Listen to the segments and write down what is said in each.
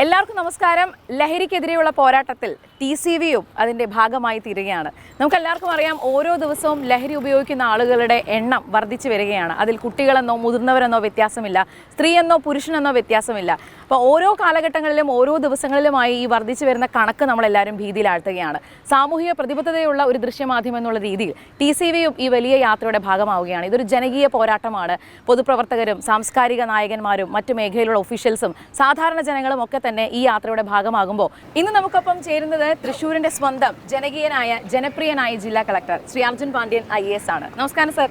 എല്ലാവർക്കും നമസ്കാരം. ലഹരിക്കെതിരെയുള്ള പോരാട്ടത്തിൽ TCVയും അതിൻ്റെ ഭാഗമായി തീരുകയാണ്. നമുക്കെല്ലാവർക്കും അറിയാം, ഓരോ ദിവസവും ലഹരി ഉപയോഗിക്കുന്ന ആളുകളുടെ എണ്ണം വർദ്ധിച്ചു വരികയാണ്. അതിൽ കുട്ടികളെന്നോ മുതിർന്നവരെന്നോ വ്യത്യാസമില്ല, സ്ത്രീയെന്നോ പുരുഷനെന്നോ വ്യത്യാസമില്ല. അപ്പോൾ ഓരോ കാലഘട്ടങ്ങളിലും ഓരോ ദിവസങ്ങളിലുമായി ഈ വർദ്ധിച്ചു വരുന്ന കണക്ക് നമ്മളെല്ലാവരും ഭീതിയിലാഴ്ത്തുകയാണ്. സാമൂഹിക പ്രതിബദ്ധതയുള്ള ഒരു ദൃശ്യമാധ്യമം എന്നുള്ള രീതിയിൽ TCVയും ഈ വലിയ യാത്രയുടെ ഭാഗമാവുകയാണ്. ഇതൊരു ജനകീയ പോരാട്ടമാണ്. പൊതുപ്രവർത്തകരും സാംസ്കാരിക നായകന്മാരും മറ്റു മേഖലയിലുള്ള ഒഫീഷ്യൽസും സാധാരണ ജനങ്ങളും ഒക്കെ തന്നെ ഈ യാത്രയുടെ ഭാഗമാകുമ്പോൾ ഇന്ന് നമുക്കൊപ്പം ചേരുന്നത് തൃശ്ശൂരിന്റെ സ്വന്തം ജനകീയനായ ജനപ്രിയനായ ജില്ലാ കളക്ടർ ശ്രീ അർജുൻ പാണ്ഡ്യൻ IAS ആണ്. നമസ്കാരം sir.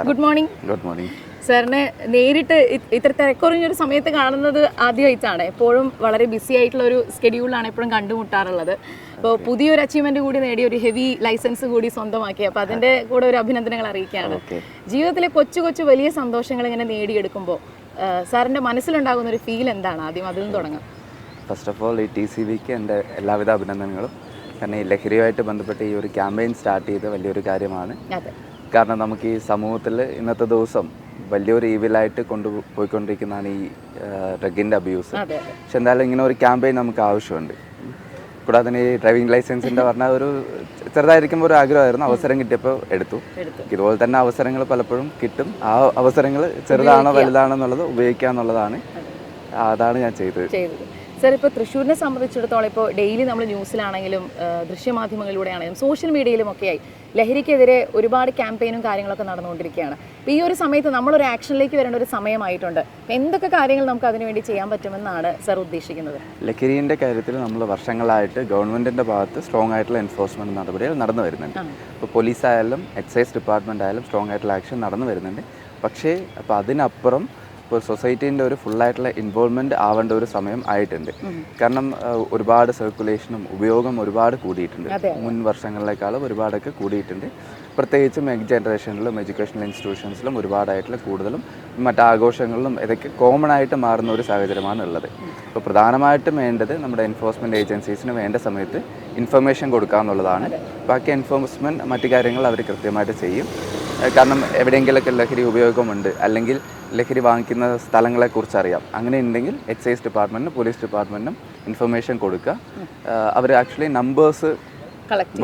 Good morning. Good morning. സാറിനെ നേരിട്ട് ഇത്ര തിരക്കുറഞ്ഞൊരു സമയത്ത് കാണുന്നത് ആദ്യമായിട്ടാണ്. എപ്പോഴും വളരെ ബിസി ആയിട്ടുള്ള ഒരു സ്കെഡ്യൂളാണ് എപ്പോഴും കണ്ടുമുട്ടാറുള്ളത്. അപ്പോൾ പുതിയൊരു അച്ചീവ്മെന്റ് കൂടി നേടി, ഒരു ഹെവി ലൈസൻസ് കൂടി സ്വന്തമാക്കി. അപ്പോൾ അതിൻ്റെ കൂടെ ഒരു അഭിനന്ദനങ്ങൾ അറിയിക്കുകയാണ്. ജീവിതത്തിലെ കൊച്ചു കൊച്ചു വലിയ സന്തോഷങ്ങൾ ഇങ്ങനെ നേടിയെടുക്കുമ്പോൾ സാറിൻ്റെ മനസ്സിലുണ്ടാകുന്ന ഒരു ഫീൽ എന്താണ്? ആദ്യം അതിൽ നിന്ന് തുടങ്ങാം. ഫസ്റ്റ് ഓഫ് ഓൾ ഈ TCVക്ക് എൻ്റെ എല്ലാവിധ അഭിനന്ദനങ്ങളും. കാരണം ഈ ലഹരിയുമായിട്ട് ബന്ധപ്പെട്ട് ഈ ഒരു ക്യാമ്പയിൻ സ്റ്റാർട്ട് ചെയ്ത് വലിയൊരു കാര്യമാണ്. കാരണം നമുക്ക് ഈ സമൂഹത്തിൽ ഇന്നത്തെ ദിവസം വലിയൊരു ഈവിലായിട്ട് കൊണ്ടുപോയിക്കൊണ്ടിരിക്കുന്നതാണ് ഈ ഡ്രഗിൻ്റെ അബ്യൂസ്. പക്ഷെ എന്തായാലും ഇങ്ങനെ ഒരു ക്യാമ്പയിൻ നമുക്ക് ആവശ്യമുണ്ട്. കൂടാതെ ഈ ഡ്രൈവിംഗ് ലൈസൻസിൻ്റെ പറഞ്ഞാൽ ഒരു ചെറുതായിരിക്കുമ്പോൾ ഒരു ആഗ്രഹമായിരുന്നു, അവസരം കിട്ടിയപ്പോൾ എടുത്തു. ഇതുപോലെ തന്നെ അവസരങ്ങൾ പലപ്പോഴും കിട്ടും. ആ അവസരങ്ങൾ ചെറുതാണോ വലുതാണോ എന്നുള്ളത് ഉപയോഗിക്കുക എന്നുള്ളതാണ്. അതാണ് ഞാൻ ചെയ്തത്. സാർ, ഇപ്പോൾ തൃശ്ശൂരിനെ സംബന്ധിച്ചിടത്തോളം ഇപ്പോൾ ഡെയിലി നമ്മൾ ന്യൂസിലാണെങ്കിലും ദൃശ്യമാധ്യമങ്ങളിലൂടെയാണെങ്കിലും സോഷ്യൽ മീഡിയയിലുമൊക്കെയായി ലഹരിക്കെതിരെ ഒരുപാട് ക്യാമ്പയിനും കാര്യങ്ങളൊക്കെ നടന്നുകൊണ്ടിരിക്കുകയാണ്. അപ്പോൾ ഈ ഒരു സമയത്ത് നമ്മളൊരു ആക്ഷനിലേക്ക് വരേണ്ട ഒരു സമയമായിട്ടുണ്ട്. എന്തൊക്കെ കാര്യങ്ങൾ നമുക്ക് അതിനുവേണ്ടി ചെയ്യാൻ പറ്റുമെന്നാണ് സാർ ഉദ്ദേശിക്കുന്നത്? ലഹരിൻ്റെ കാര്യത്തിൽ നമ്മൾ വർഷങ്ങളായിട്ട് ഗവൺമെൻറ്റിൻ്റെ ഭാഗത്ത് സ്ട്രോങ് ആയിട്ടുള്ള എൻഫോഴ്സ്മെൻറ്റ് നടപടികൾ നടന്നു വരുന്നുണ്ട്. ഇപ്പോൾ പോലീസായാലും എക്സൈസ് ഡിപ്പാർട്ട്മെൻ്റ് ആയാലും സ്ട്രോങ് ആയിട്ടുള്ള ആക്ഷൻ നടന്നു വരുന്നുണ്ട്. പക്ഷേ അപ്പോൾ അതിനപ്പുറം ഇപ്പോൾ സൊസൈറ്റീൻ്റെ ഒരു ഫുള്ളായിട്ടുള്ള ഇൻവോൾവ്മെൻറ്റ് ആവേണ്ട ഒരു സമയം ആയിട്ടുണ്ട്. കാരണം ഒരുപാട് സർക്കുലേഷനും ഉപയോഗം ഒരുപാട് കൂടിയിട്ടുണ്ട്. മുൻ വർഷങ്ങളിലേക്കാളും ഒരുപാടൊക്കെ കൂടിയിട്ടുണ്ട്. പ്രത്യേകിച്ചും യങ് ജനറേഷനിലും എഡ്യൂക്കേഷണൽ ഇൻസ്റ്റിറ്റ്യൂഷൻസിലും ഒരുപാടായിട്ടുള്ള കൂടുതലും മറ്റാഘോഷങ്ങളിലും ഇതൊക്കെ കോമൺ ആയിട്ട് മാറുന്ന ഒരു സാഹചര്യമാണ് ഉള്ളത്. അപ്പോൾ പ്രധാനമായിട്ടും വേണ്ടത് നമ്മുടെ എൻഫോഴ്സ്മെൻറ്റ് ഏജൻസീസിന് വേണ്ട സമയത്ത് ഇൻഫർമേഷൻ കൊടുക്കുക എന്നുള്ളതാണ്. ബാക്കി എൻഫോഴ്സ്മെൻറ്റ് മറ്റു കാര്യങ്ങൾ അവർ കൃത്യമായിട്ട് ചെയ്യും. കാരണം എവിടെയെങ്കിലൊക്കെ ലഹരി ഉപയോഗമുണ്ട്, അല്ലെങ്കിൽ ലഹരി വാങ്ങിക്കുന്ന സ്ഥലങ്ങളെക്കുറിച്ച് അറിയാം, അങ്ങനെ ഉണ്ടെങ്കിൽ എക്സൈസ് ഡിപ്പാർട്ട്മെൻറ്റിനും പോലീസ് ഡിപ്പാർട്ട്മെൻറ്റിനും ഇൻഫർമേഷൻ കൊടുക്കുക. അവർ ആക്ച്വലി നമ്പേഴ്സ്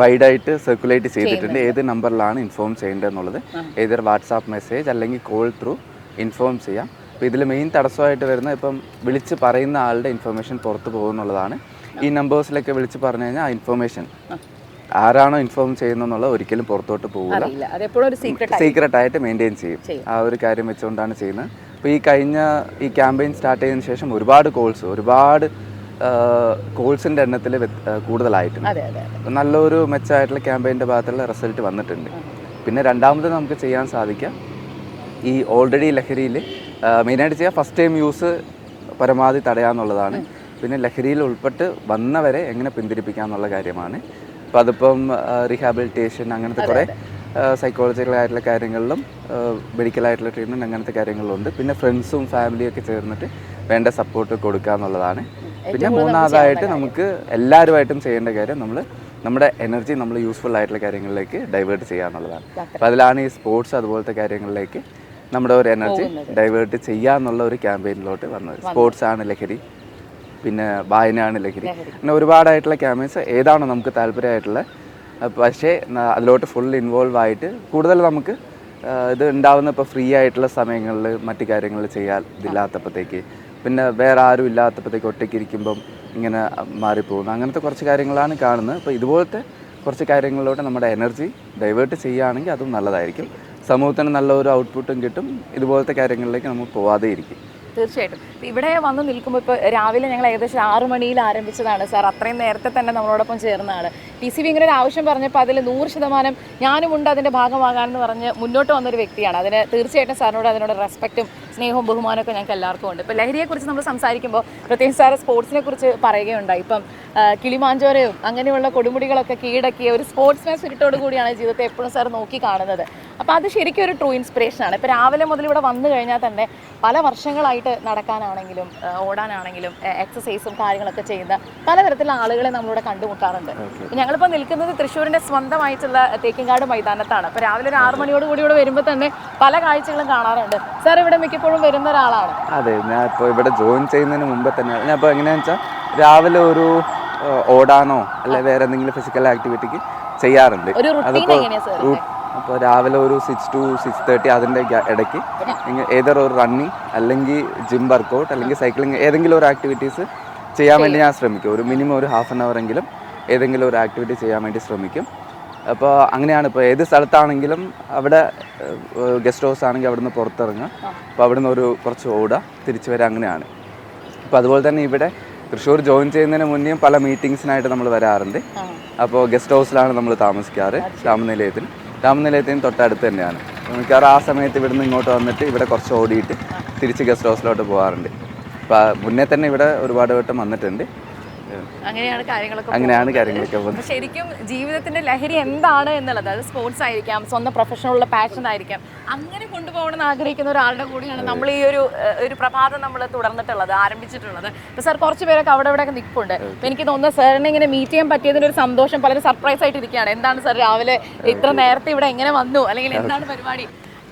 വൈഡായിട്ട് സർക്കുലേറ്റ് ചെയ്തിട്ടുണ്ട്, ഏത് നമ്പറിലാണ് ഇൻഫോം ചെയ്യേണ്ടതെന്നുള്ളത്. ഏതൊരു വാട്സാപ്പ് മെസ്സേജ് അല്ലെങ്കിൽ കോൾ ത്രൂ ഇൻഫോം ചെയ്യാം. അപ്പോൾ ഇതിൽ മെയിൻ തടസ്സമായിട്ട് വരുന്ന ഇപ്പം വിളിച്ച് പറയുന്ന ആളുടെ ഇൻഫർമേഷൻ പുറത്ത് പോകുന്നുള്ളതാണ്. ഈ നമ്പേഴ്സിലൊക്കെ വിളിച്ച് പറഞ്ഞു കഴിഞ്ഞാൽ ആ ഇൻഫർമേഷൻ ആരാണോ ഇൻഫോം ചെയ്യുന്നതെന്നുള്ളത് ഒരിക്കലും പുറത്തോട്ട് പോകില്ല, സീക്രട്ടായിട്ട് മെയിൻറ്റെയിൻ ചെയ്യും. ആ ഒരു കാര്യം വെച്ചുകൊണ്ടാണ് ചെയ്യുന്നത്. അപ്പോൾ ഈ ക്യാമ്പയിൻ സ്റ്റാർട്ട് ചെയ്തതിന് ശേഷം ഒരുപാട് കോൾസിൻ്റെ എണ്ണത്തിൽ കൂടുതലായിട്ടുണ്ട്. നല്ലൊരു മെച്ചമായിട്ടുള്ള ക്യാമ്പയിൻ്റെ ഭാഗത്തുള്ള റിസൾട്ട് വന്നിട്ടുണ്ട്. പിന്നെ രണ്ടാമത് നമുക്ക് ചെയ്യാൻ സാധിക്കുക, ഈ ഓൾറെഡി ലഹരിയിൽ മെയിനായിട്ട് ചെയ്യുക ഫസ്റ്റ് ടൈം യൂസ് പരമാവധി തടയാന്നുള്ളതാണ്. പിന്നെ ലഹരിയിൽ ഉൾപ്പെട്ട് വന്നവരെ എങ്ങനെ പിന്തിരിപ്പിക്കുക എന്നുള്ള കാര്യമാണ്. അപ്പോൾ അതിപ്പം റീഹാബിലിറ്റേഷൻ അങ്ങനത്തെ കുറേ സൈക്കോളജിക്കലായിട്ടുള്ള കാര്യങ്ങളിലും മെഡിക്കലായിട്ടുള്ള ട്രീറ്റ്മെൻറ്റ് അങ്ങനത്തെ കാര്യങ്ങളിലുണ്ട്. പിന്നെ ഫ്രണ്ട്സും ഫാമിലിയൊക്കെ ചേർന്നിട്ട് വേണ്ട സപ്പോർട്ട് കൊടുക്കുക എന്നുള്ളതാണ്. പിന്നെ മൂന്നാമതായിട്ട് നമുക്ക് എല്ലാവരുമായിട്ടും ചെയ്യേണ്ട കാര്യം നമ്മുടെ എനർജി നമ്മൾ യൂസ്ഫുൾ ആയിട്ടുള്ള കാര്യങ്ങളിലേക്ക് ഡൈവേർട്ട് ചെയ്യുക എന്നുള്ളതാണ്. അപ്പോൾ അതിലാണ് ഈ സ്പോർട്സ് അതുപോലത്തെ കാര്യങ്ങളിലേക്ക് നമ്മുടെ ഒരു എനർജി ഡൈവേർട്ട് ചെയ്യുക എന്നുള്ള ഒരു ക്യാമ്പയിനിലോട്ട് വന്നത്. സ്പോർട്സ് ആണ് ലഹരി, പിന്നെ വായനയാണ് ലഹരി, പിന്നെ ഒരുപാടായിട്ടുള്ള ക്യാമ്പയിൻസ് ഏതാണോ നമുക്ക് താല്പര്യമായിട്ടുള്ളത്. പക്ഷേ അതിലോട്ട് ഫുൾ ഇൻവോൾവ് ആയിട്ട് കൂടുതൽ നമുക്ക് ഇത് ഉണ്ടാവുന്ന ഇപ്പോൾ ഫ്രീ ആയിട്ടുള്ള സമയങ്ങളിൽ മറ്റു കാര്യങ്ങൾ ഇതില്ലാത്തപ്പോഴത്തേക്ക്, പിന്നെ വേറെ ആരും ഇല്ലാത്തപ്പോഴത്തേക്ക് ഒറ്റയ്ക്ക് ഇരിക്കുമ്പം ഇങ്ങനെ മാറിപ്പോകുന്നു, അങ്ങനത്തെ കുറച്ച് കാര്യങ്ങളാണ് കാണുന്നത്. അപ്പോൾ ഇതുപോലത്തെ കുറച്ച് കാര്യങ്ങളിലോട്ട് നമ്മുടെ എനർജി ഡൈവേർട്ട് ചെയ്യുകയാണെങ്കിൽ അതും നല്ലതായിരിക്കും. സമൂഹത്തിന് നല്ലൊരു ഔട്ട്പുട്ടും കിട്ടും. ഇതുപോലത്തെ കാര്യങ്ങളിലേക്ക് നമുക്ക് പോവാതെ ഇരിക്കും. തീർച്ചയായിട്ടും. ഇവിടെ വന്ന് നിൽക്കുമ്പോൾ ഇപ്പോൾ രാവിലെ ഞങ്ങൾ ഏകദേശം 6 മണിയിൽ ആരംഭിച്ചതാണ് സാർ. അത്രയും നേരത്തെ തന്നെ നമ്മളോടൊപ്പം ചേർന്നതാണ്. TCV ഇങ്ങനെ ഒരു ആവശ്യം പറഞ്ഞപ്പോൾ അതിൽ 100% ഞാനുമുണ്ട് അതിൻ്റെ ഭാഗമാകാമെന്ന് പറഞ്ഞ് മുന്നോട്ട് വന്നൊരു വ്യക്തിയാണ്. അതിന് തീർച്ചയായിട്ടും സാറിനോട് അതിനോട് റെസ്പെക്റ്റും സ്നേഹവും ബഹുമാനമൊക്കെ ഞങ്ങൾക്ക് എല്ലാവർക്കും ഉണ്ട്. ഇപ്പോൾ ലഹരിയെക്കുറിച്ച് നമ്മൾ സംസാരിക്കുമ്പോൾ പ്രത്യേകിച്ച് സാറ് സ്പോർട്സിനെ കുറിച്ച് പറയുകയുണ്ടായി. ഇപ്പം കിളിമാഞ്ചോരയും അങ്ങനെയുള്ള കൊടുമുടികളൊക്കെ കീഴടക്കിയ ഒരു സ്പോർട്സ്മാൻ സ്പിരിറ്റോട് കൂടിയാണ് ജീവിതത്തെ എപ്പോഴും സാർ നോക്കി കാണുന്നത്. അപ്പോൾ അത് ശരിക്കും ഒരു ട്രൂ ഇൻസ്പിറേഷനാണ്. ഇപ്പോൾ രാവിലെ മുതൽ ഇവിടെ വന്നു കഴിഞ്ഞാൽ തന്നെ പല വർഷങ്ങളായിട്ട് നടക്കാനാണെങ്കിലും ഓടാനാണെങ്കിലും എക്സസൈസും കാര്യങ്ങളൊക്കെ ചെയ്യുന്ന പലതരത്തിലുള്ള ആളുകളെ നമ്മളിവിടെ കണ്ടുമുട്ടാറുണ്ട്. ഞങ്ങളിപ്പോൾ നിൽക്കുന്നത് തൃശ്ശൂരിൻ്റെ സ്വന്തമായിട്ടുള്ള തേക്കിൻകാട് മൈതാനത്താണ്. അപ്പോൾ രാവിലെ ഒരു 6 മണിയോട് കൂടി ഇവിടെ വരുമ്പോൾ തന്നെ പല കാഴ്ചകളും കാണാറുണ്ട്. സാർ ഇവിടെ മിക്കപ്പോഴും വരുന്ന ഒരാളാണ്. അതെ, ഞാൻ ഇപ്പോൾ ഇവിടെ ജോയിൻ ചെയ്യുന്നതിന് മുമ്പ് തന്നെ ഞാൻ ഇപ്പോൾ എങ്ങനെയാണെന്ന് വെച്ചാൽ രാവിലെ ഒരു ഓടാനോ അല്ലെ വേറെ എന്തെങ്കിലും ഫിസിക്കൽ ആക്ടിവിറ്റിക്ക് ചെയ്യാറുണ്ട്. അതിപ്പോൾ അപ്പോൾ രാവിലെ ഒരു 6 to 6:30 അതിൻ്റെ ഇടയ്ക്ക് ഏതൊരു ഒരു റണ്ണിങ് അല്ലെങ്കിൽ ജിം വർക്കൗട്ട് അല്ലെങ്കിൽ സൈക്ലിംഗ് ഏതെങ്കിലും ഒരു ആക്ടിവിറ്റീസ് ചെയ്യാൻ വേണ്ടി ഞാൻ ശ്രമിക്കും. ഒരു മിനിമം ഒരു ഹാഫ് ആൻ അവർ എങ്കിലും ഏതെങ്കിലും ഒരു ആക്ടിവിറ്റി ചെയ്യാൻ വേണ്ടി ശ്രമിക്കും. അപ്പോൾ അങ്ങനെയാണ്. ഇപ്പോൾ ഏത് സ്ഥലത്താണെങ്കിലും അവിടെ ഗസ്റ്റ് ഹൗസ് ആണെങ്കിൽ അവിടുന്ന് പുറത്തിറങ്ങുക, അപ്പോൾ അവിടുന്ന് ഒരു കുറച്ച് ഓടുക, തിരിച്ചു വരിക, അങ്ങനെയാണ്. അപ്പോൾ അതുപോലെ തന്നെ ഇവിടെ തൃശ്ശൂർ ജോയിൻ ചെയ്യുന്നതിന് മുന്നേ പല മീറ്റിങ്സിനായിട്ട് നമ്മൾ വരാറുണ്ട്. അപ്പോൾ ഗസ്റ്റ് ഹൗസിലാണ് നമ്മൾ താമസിക്കാറ്. രാമനിലയത്തിന് തൊട്ടടുത്ത് തന്നെയാണ്. മിക്കവാറും ആ സമയത്ത് ഇവിടുന്ന് ഇങ്ങോട്ട് വന്നിട്ട് ഇവിടെ കുറച്ച് ഓടിയിട്ട് തിരിച്ച് ഗസ്റ്റ് ഹൗസിലോട്ട് പോകാറുണ്ട്. അപ്പോൾ മുന്നേ തന്നെ ഇവിടെ ഒരുപാട് വട്ടം വന്നിട്ടുണ്ട്. അങ്ങനെയാണ് കാര്യങ്ങളൊക്കെ പോകുന്നത്. ശരിക്കും ജീവിതത്തിന്റെ ലഹരി എന്താണ് എന്നുള്ളത്, അത് സ്പോർട്സ് ആയിരിക്കാം, സ്വന്തം പ്രൊഫഷണലുള്ള പാഷൻ ആയിരിക്കാം, അങ്ങനെ കൊണ്ടുപോകണമെന്ന് ആഗ്രഹിക്കുന്ന ഒരാളുടെ കൂടിയാണ് നമ്മൾ ഈ ഒരു പ്രഭാതം നമ്മൾ ആരംഭിച്ചിട്ടുള്ളത്. ഇപ്പൊ സാർ കുറച്ച് പേരൊക്കെ അവിടെ ഇവിടെയൊക്കെ നിൽപ്പുണ്ട്. അപ്പൊ എനിക്ക് തോന്നുന്നു സാറിനെ ഇങ്ങനെ മീറ്റ് ചെയ്യാൻ പറ്റിയതിന്റെ ഒരു സന്തോഷം പലരും സർപ്രൈസ് ആയിട്ട് ഇരിക്കുകയാണ്. എന്താണ് സാർ രാവിലെ ഇത്ര നേരത്തെ ഇവിടെ എങ്ങനെ വന്നു, അല്ലെങ്കിൽ എന്താണ് പരിപാടി?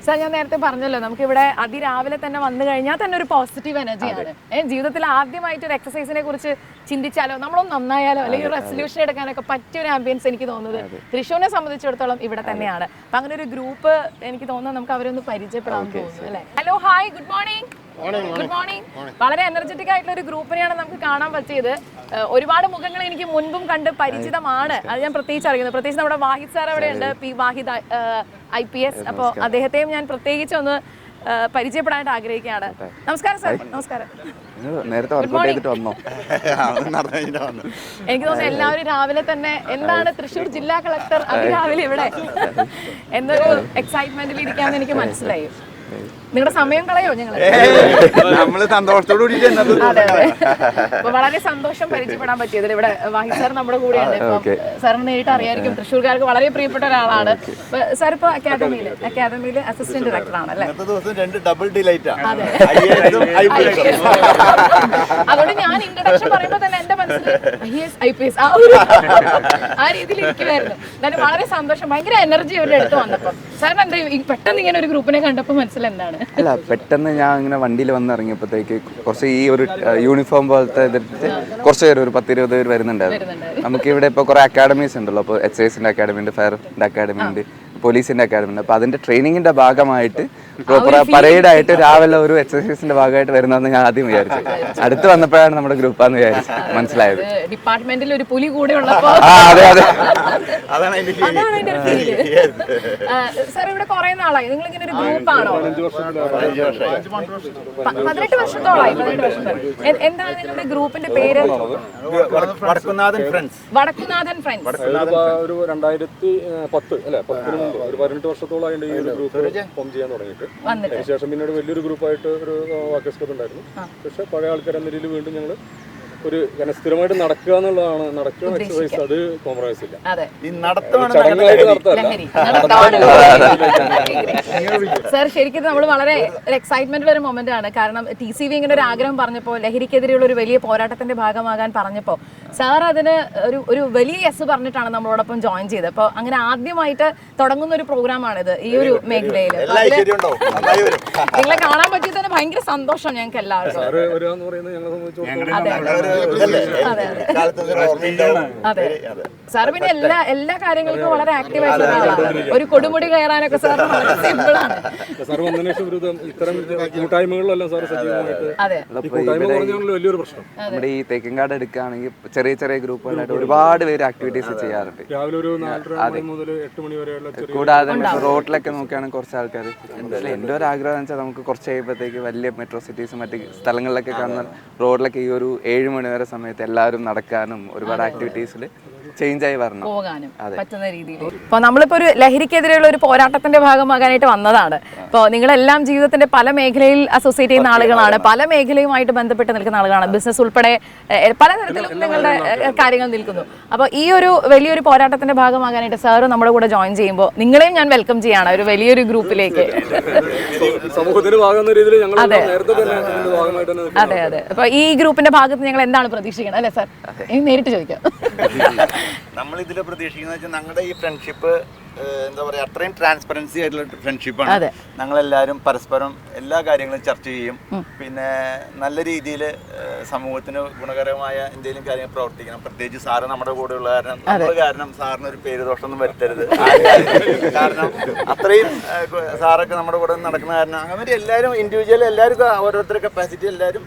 സാർ, ഞാൻ നേരത്തെ പറഞ്ഞല്ലോ, നമുക്കിവിടെ അതിരാവിലെ തന്നെ വന്നു കഴിഞ്ഞാൽ തന്നെ ഒരു പോസിറ്റീവ് എനർജിയാണ്. ജീവിതത്തിൽ ആദ്യമായിട്ട് ഒരു എക്സസൈസിനെ കുറിച്ച് ചിന്തിച്ചാലോ, നമ്മളൊന്ന് നന്നായാലോ, അല്ലെങ്കിൽ ഒരു റെസൊല്യൂഷൻ എടുക്കാനൊക്കെ പറ്റിയ ഒരു ആംബിയൻസ് എനിക്ക് തോന്നുന്നത് തൃശ്ശൂരിനെ സംബന്ധിച്ചിടത്തോളം ഇവിടെ തന്നെയാണ്. അപ്പൊ അങ്ങനെ ഒരു ഗ്രൂപ്പ് എനിക്ക് തോന്നുന്നത് നമുക്ക് അവരൊന്ന് പരിചയപ്പെടാൻ തോന്നുന്നു അല്ലേ? Hello, hi, good morning. Good morning. വളരെ എനർജറ്റിക് ആയിട്ടുള്ള ഒരു ഗ്രൂപ്പിനെയാണ് നമുക്ക് കാണാൻ പറ്റിയത്. ഒരുപാട് മുഖങ്ങൾ എനിക്ക് മുൻപും കണ്ട് പരിചിതമാണ്. അത് ഞാൻ പ്രത്യേകിച്ച് അറിയുന്നത്. പ്രത്യേകിച്ച് നമ്മുടെ വാഹിദ് സാർ അവിടെ ഉണ്ട്, പി വാഹിദ് IPS. അപ്പോൾ അദ്ദേഹത്തെയും ഞാൻ പ്രത്യേകിച്ച് ഒന്ന് പരിചയപ്പെടാനായിട്ട് ആഗ്രഹിക്കുകയാണ്. നമസ്കാരം സാർ. നമസ്കാരം. എനിക്ക് തോന്നുന്നു എല്ലാവരും രാവിലെ തന്നെ എന്താണ് തൃശ്ശൂർ ജില്ലാ കളക്ടർ അതിരാവിലെ ഇവിടെ എന്നൊരു എക്സൈറ്റ്മെന്റിൽ ഇരിക്കാമെന്ന് എനിക്ക് മനസ്സിലായി. നിങ്ങളുടെ സമയം കളയോ? ഞങ്ങള് സന്തോഷത്തോടു കൂടി വളരെ സന്തോഷം പരിചയപ്പെടാൻ പറ്റിയതിൽ. ഇവിടെ വാഹിദ് സാർ നമ്മുടെ കൂടെയാണ്. സാറിന് നേരിട്ട് അറിയായിരിക്കും, തൃശ്ശൂർക്കാർക്ക് വളരെ പ്രിയപ്പെട്ട ഒരാളാണ്. സാർ ഇപ്പൊ അക്കാദമിയിൽ അസിസ്റ്റന്റ് ഡയറക്ടർ ആണ് അല്ലേ? അതുകൊണ്ട് ഞാൻ ഇൻട്രഡക്ഷൻ പറയുമ്പോൾ തന്നെ എന്റെ മനസ്സിൽ IAS IPS ആ രീതിയിൽ ഇരിക്കുമായിരുന്നു. എന്നാലും വളരെ സന്തോഷം, ഭയങ്കര എനർജി അവരുടെ അടുത്ത് വന്നപ്പോൾ. സാറിന് എന്താ പെട്ടെന്ന് ഇങ്ങനെ ഒരു ഗ്രൂപ്പിനെ കണ്ടപ്പോൾ മനസ്സിൽ എന്താണ്? അല്ല, പെട്ടെന്ന് ഞാൻ ഇങ്ങനെ വണ്ടിയിൽ വന്നിറങ്ങിയപ്പോഴത്തേക്ക് കുറച്ച് ഈ ഒരു യൂണിഫോം പോലത്തെ ഇതിട്ട് കുറച്ച് പേര്, ഒരു 10-20 പേര് വരുന്നുണ്ടായിരുന്നു. നമുക്കിവിടെ ഇപ്പോൾ കുറേ അക്കാഡമീസ് ഉണ്ടല്ലോ. അപ്പോൾ HISന്റെ അക്കാഡമി ഉണ്ട്, ഫയറിൻ്റെ അക്കാഡമി ഉണ്ട്, പോലീസിന്റെ അക്കാഡമി ഉണ്ട്. അപ്പോൾ അതിന്റെ ട്രെയിനിങ്ങിന്റെ ഭാഗമായിട്ട് പ്രോപ്പർ പരേഡായിട്ട് രാവിലെ ഒരു എക്സസൈസിന്റെ ഭാഗമായിട്ട് വരുന്നതെന്ന് ഞാൻ ആദ്യം വിചാരിച്ചു. അടുത്ത് വന്നപ്പോഴാണ് നമ്മുടെ ഗ്രൂപ്പാന്ന് വിചാരിച്ചു മനസ്സിലായത്. ഡിപ്പാർട്ട്മെന്റിൽ ഒരു പുലി കൂടെ ഉള്ളപ്പോൾ അതെ അതെ അതാണ് സാർ. ഇവിടെ കുറെ നാളായി നിങ്ങൾ ഇങ്ങനെ ഒരു ഗ്രൂപ്പാണോ? 18 വർഷത്തോളായി. എന്താണ് നിങ്ങളുടെ ഗ്രൂപ്പിന്റെ പേര്? വടക്കുന്നാഥൻ ഫ്രണ്ട്സ്. വടക്കുന്നാഥൻ ഫ്രണ്ട്സ്. ഒരു 2010 അല്ലെ, 10 മുമ്പ് ഒരു 18 വർഷത്തോളമായിട്ട് ഈ ഒരു ഗ്രൂപ്പ് ഫോം ചെയ്യാൻ തുടങ്ങിയിട്ട്. അതിനുശേഷം പിന്നീട് വലിയൊരു ഗ്രൂപ്പായിട്ട് ഒരു വാക്കേഴ്സ് ക്ലബ് ഉണ്ടായിരുന്നു. പക്ഷെ പഴയ ആൾക്കാർ എന്ന രീതിയിൽ വീണ്ടും ഞങ്ങൾ ഒരു സ്ഥിരമായിട്ട് നടക്കുക എന്നുള്ളതാണ്. നടക്കുക എക്സസൈസ്, അത് കോംപ്രമൈസ് ഇല്ല. ചടങ്ങായിട്ട് സാർ, ശരിക്കും നമ്മൾ വളരെ എക്സൈറ്റ്മെന്റ് ഒരു മൊമെന്റ് ആണ്. കാരണം TCV ഇങ്ങനെ ഒരു ആഗ്രഹം പറഞ്ഞപ്പോൾ, ലഹരിക്കെതിരെയുള്ള ഒരു വലിയ പോരാട്ടത്തിന്റെ ഭാഗമാകാൻ പറഞ്ഞപ്പോൾ സാർ അതിന് ഒരു വലിയ യെസ് പറഞ്ഞിട്ടാണ് നമ്മളോടൊപ്പം ജോയിൻ ചെയ്തത്. അപ്പോൾ അങ്ങനെ ആദ്യമായിട്ട് തുടങ്ങുന്ന ഒരു പ്രോഗ്രാമാണിത് ഈ ഒരു മേഖലയിൽ. നിങ്ങളെ കാണാൻ പറ്റിയത് തന്നെ ഭയങ്കര സന്തോഷം ഞങ്ങൾക്ക് എല്ലാവർക്കും. അതെ, സാർ പിന്നെ എല്ലാ കാര്യങ്ങൾക്കും വളരെ ആക്റ്റീവ് ആയിട്ടുള്ള ആളാണ്. ഒരു കൊടുമുടി കയറാനൊക്കെ സാർ സിമ്പിൾ ആണ്. നമ്മുടെ ഈ തേക്കിൻകാട് എടുക്കുകയാണെങ്കിൽ ചെറിയ ചെറിയ ഗ്രൂപ്പുകളായിട്ട് ഒരുപാട് പേര് ആക്ടിവിറ്റീസ് ചെയ്യാറുണ്ട്. കൂടാതെ റോഡിലൊക്കെ നോക്കുകയാണെങ്കിൽ കുറച്ച് ആൾക്കാർ. എൻ്റെ ഒരു ആഗ്രഹം എന്ന് വെച്ചാൽ നമുക്ക് കുറച്ച് കഴിയുമ്പോഴത്തേക്ക് വലിയ മെട്രോ സിറ്റീസും മറ്റ് സ്ഥലങ്ങളിലൊക്കെ കാണുന്ന റോഡിലൊക്കെ ഈ ഒരു 7 മണി വരെ സമയത്ത് എല്ലാവരും നടക്കാനും ഒരുപാട് ആക്ടിവിറ്റീസിൽ ചേഞ്ച് ആയി വരണം, പോകാനും പറ്റുന്ന രീതിയിൽ. അപ്പോൾ നമ്മളിപ്പോൾ ഒരു ലഹരിക്കെതിരെയുള്ള ഒരു പോരാട്ടത്തിന്റെ ഭാഗമാകാനായിട്ട് വന്നതാണ്. ഇപ്പോൾ നിങ്ങളെല്ലാം ജീവിതത്തിന്റെ പല മേഖലയിൽ അസോസിയേറ്റ് ചെയ്യുന്ന ആളുകളാണ്, പല മേഖലയുമായിട്ട് ബന്ധപ്പെട്ട് നിൽക്കുന്ന ആളുകളാണ്. ബിസിനസ് ഉൾപ്പെടെ പലതരത്തിലും നിങ്ങളുടെ കാര്യങ്ങൾ നിൽക്കുന്നു. അപ്പോൾ ഈ ഒരു വലിയൊരു പോരാട്ടത്തിന്റെ ഭാഗമാകാനായിട്ട് സാറ് നമ്മുടെ കൂടെ ജോയിൻ ചെയ്യുമ്പോൾ നിങ്ങളെയും ഞാൻ വെൽക്കം ചെയ്യാണ് ഒരു വലിയൊരു ഗ്രൂപ്പിലേക്ക്. അതെ അതെ. അപ്പോൾ ഈ ഗ്രൂപ്പിന്റെ ഭാഗത്ത് ഞങ്ങൾ എന്താണ് പ്രതീക്ഷിക്കുന്നത് അല്ലേ സാർ? നേരിട്ട് ചോദിക്കാം. നമ്മൾ ഇതിൽ പ്രതീക്ഷിക്കുന്നത് ഞങ്ങളുടെ ഈ ഫ്രണ്ട്ഷിപ്പ് എന്താ പറയുക, അത്രയും ട്രാൻസ്പെറൻസി ആയിട്ടുള്ള ഫ്രണ്ട്ഷിപ്പാണ്. ഞങ്ങളെല്ലാവരും പരസ്പരം എല്ലാ കാര്യങ്ങളും ചർച്ച ചെയ്യും. പിന്നെ നല്ല രീതിയിൽ സമൂഹത്തിന് ഗുണകരമായ എന്തെങ്കിലും കാര്യങ്ങൾ പ്രവർത്തിക്കണം. പ്രത്യേകിച്ച് സാറ് നമ്മുടെ കൂടെ ഉള്ള കാരണം സാറിന് ഒരു പേര് ദോഷമൊന്നും വരുത്തരുത്. കാരണം അത്രയും സാറൊക്കെ നമ്മുടെ കൂടെ നടക്കുന്ന കാരണം അങ്ങനെ എല്ലാവരും ഇൻഡിവിജ്വൽ എല്ലാവർക്കും ഓരോരുത്തരുടെ കപ്പാസിറ്റി എല്ലാവരും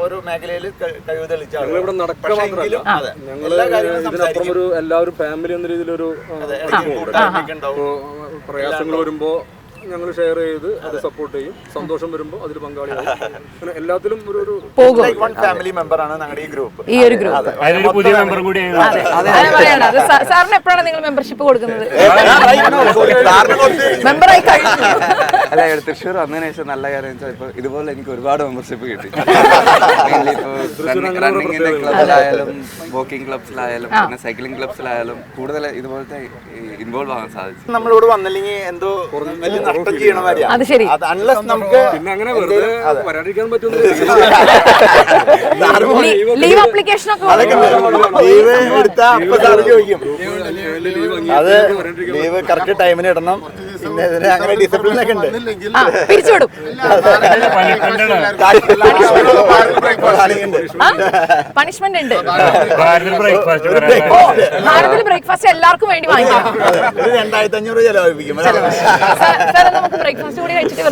ഓരോ മേഖലയിൽ കഴിവ് തെളിച്ചാണ്. എല്ലാവരും ഫാമിലി എന്ന രീതിയിലൊരു പ്രയാസങ്ങൾ വരുമ്പോ ഞങ്ങൾ ഷെയർ ചെയ്ത് അത് സപ്പോർട്ട് ചെയ്യും. സന്തോഷം വരുമ്പോൾ അതിൽ പങ്കാളിയാവും. അങ്ങനെ എല്ലാത്തിലും ഒരു ഫാമിലി മെമ്പറാണ് ഞങ്ങളുടെ ഈ ഒരു ഗ്രൂപ്പ്. പുതിയ മെമ്പർ കൂടി സാറിന് എപ്പോഴാണ് നിങ്ങൾ മെമ്പർഷിപ്പ് കൊടുക്കുന്നത്? മെമ്പറായി കഴിഞ്ഞു. അല്ല, തൃശ്ശൂർ വന്നതിന് ശേഷം നല്ല കാര്യം വെച്ചാൽ ഇപ്പൊ ഇതുപോലെ എനിക്ക് ഒരുപാട് മെമ്പർഷിപ്പ് കിട്ടി. റണ്ണിങ്ങിന്റെ ക്ലബിലായാലും വോക്കിംഗ് ക്ലബ്സിലായാലും പിന്നെ സൈക്ലിംഗ് ക്ലബ്സിലായാലും കൂടുതൽ ഇതുപോലത്തെ ഇൻവോൾവ് ആവാൻ സാധിച്ചു. നമ്മളിവിടെ വന്നില്ലെങ്കിൽ എന്തോ വലിയ നഷ്ടം ചെയ്യണ കാര്യമാണ്. അത് ശരി. അൺലെസ് നമുക്ക് പിന്നെ അങ്ങനെ വരാതിരിക്കാൻ പറ്റും. ലീവ് ആപ്ലിക്കേഷൻ ഒക്കെ ലീവ് എടുത്താൽ അപ്പൊ സാറ് ചോദിക്കും. അത് ലീവ് കറക്റ്റ് ടൈമിന് ഇടണം. പിന്നെ ഇതിന് അങ്ങനെ ഡിസിപ്ലിൻ ഒക്കെ ഉണ്ട്. പിരിച്ചുവിടും. പണിഷ്മെന്റ് ഉണ്ട്. ഭാരതിൽ ബ്രേക്ക്ഫാസ്റ്റ് എല്ലാവർക്കും വേണ്ടി വാങ്ങിക്കാം. 2500 ചെലവഴിപ്പിക്കും. നമുക്ക് ബ്രേക്ക്ഫാസ്റ്റ് കൂടി കഴിച്ചിട്ട്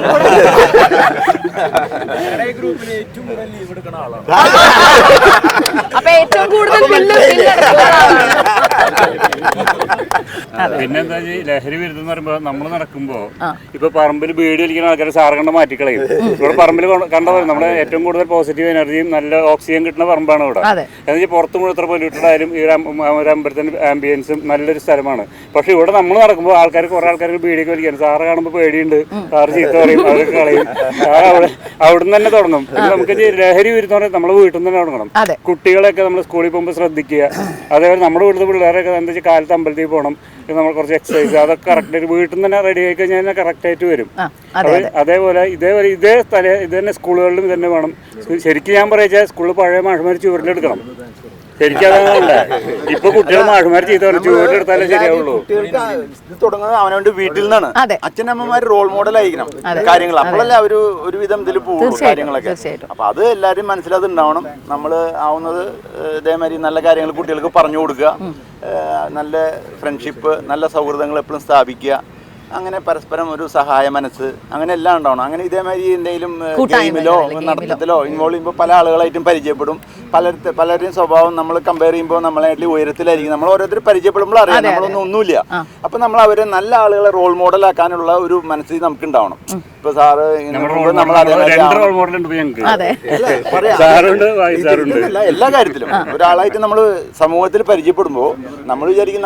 അപ്പൊ ഏറ്റവും കൂടുതൽ പിന്നെന്താ ലഹരി വിരുദ്ധം എന്ന് പറയുമ്പോ നമ്മൾ നടക്കുമ്പോ ഇപ്പൊ പറമ്പിൽ ബീഡി വലിക്കുന്ന ആൾക്കാരെ സാറ് കണ്ട മാറ്റിക്കളയും. ഇവിടെ പറമ്പിൽ കണ്ട നമ്മുടെ ഏറ്റവും കൂടുതൽ പോസിറ്റീവ് എനർജിയും നല്ല ഓക്സിജൻ കിട്ടുന്ന പറമ്പാണ് ഇവിടെ. എന്ന് വെച്ചാൽ പുറത്ത് മുഴുവൻ എത്ര പൊല്യൂട്ടഡ് ആയാലും ഈ ഒരു അമ്പലത്തിന്റെ ആംബിയൻസും നല്ലൊരു സ്ഥലമാണ്. പക്ഷെ ഇവിടെ നമ്മൾ നടക്കുമ്പോൾ ആൾക്കാർ കുറെ ആൾക്കാർക്ക് ബീഡിയൊക്കെ വലിക്കാൻ സാറ് കാണുമ്പോൾ പേടിയുണ്ട്. സാറ് ചീത്ത പറയും, അതൊക്കെ കളയും. സാറ് അവിടുന്ന് തന്നെ തുടങ്ങും. നമുക്ക് ലഹരി വിരുദ്ധം നമ്മളെ വീട്ടിൽ നിന്ന് തന്നെ തുടങ്ങണം. കുട്ടികളെയൊക്കെ നമ്മൾ സ്കൂളിൽ പോകുമ്പോൾ ശ്രദ്ധിക്കുക. അതേപോലെ നമ്മുടെ വീട്ടിൽ പിള്ളേരൊക്കെ എന്താ വെച്ചാൽ കാലത്ത് അമ്പലത്തിൽ പോകണം, നമ്മൾ കുറച്ച് എക്സസൈസ് അതൊക്കെ കറക്റ്റായിട്ട് വീട്ടിൽ നിന്ന് തന്നെ റെഡി ആയി കഴിഞ്ഞാൽ കറക്റ്റായിട്ട് വരും. അതേപോലെ ഇതേ തന്നെ സ്കൂളുകളിലും ഇതന്നെ വേണം. ശരിക്കും ഞാൻ പറയാ സ്കൂളിൽ പഴയ മാഷന്മാർ ചുവരിലെടുക്കണം. ശരിക്കും അതാണ്. ഇപ്പൊ കുട്ടികൾ മാഷന്മാർ ചെയ്ത ചുവരിലെടുത്താലേ ശരിയാവുള്ളൂ. ഇത് തുടങ്ങുന്നത് അവനവന്റെ വീട്ടിൽ നിന്നാണ്. അച്ഛനമ്മമാർ റോൾ മോഡൽ ആയിരിക്കണം കാര്യങ്ങൾ. അപ്പോഴല്ലേ അവര് ഒരുവിധം ഇതിൽ പോകും കാര്യങ്ങളൊക്കെ. അപ്പൊ അത് എല്ലാവരും മനസ്സിലാതുണ്ടാവണം. നമ്മൾ ആവുന്നത് ഇതേമാതിരി നല്ല കാര്യങ്ങൾ കുട്ടികൾക്ക് പറഞ്ഞു കൊടുക്കുക. നല്ല ഫ്രണ്ട്ഷിപ്പ്, നല്ല സൗഹൃദങ്ങൾ എപ്പോഴും സ്ഥാപിക്കുക. അങ്ങനെ പരസ്പരം ഒരു സഹായ മനസ്സ് അങ്ങനെ എല്ലാം ഉണ്ടാവണം. അങ്ങനെ ഇതേമാതിരി എന്തെങ്കിലും ഗെയിമിലോ നടത്തത്തിലോ ഇൻവോൾവ് ചെയ്യുമ്പോൾ പല ആളുകളായിട്ടും പരിചയപ്പെടും. പലരുടെയും സ്വഭാവം നമ്മൾ കമ്പയർ ചെയ്യുമ്പോൾ നമ്മളായിട്ട് ഉയരത്തിലായിരിക്കും. നമ്മൾ ഓരോരുത്തർ പരിചയപ്പെടുമ്പോൾ അറിയാം നമ്മളൊന്നുമില്ല. അപ്പൊ നമ്മൾ അവരെ നല്ല ആളുകളെ റോൾ മോഡലാക്കാനുള്ള ഒരു മനസ്സിൽ നമുക്ക് ഉണ്ടാവണം. ഇപ്പൊ സാറ് എല്ലാ കാര്യത്തിലും ഒരാളായിട്ട് നമ്മൾ സമൂഹത്തിൽ പരിചയപ്പെടുമ്പോൾ നമ്മൾ വിചാരിക്കും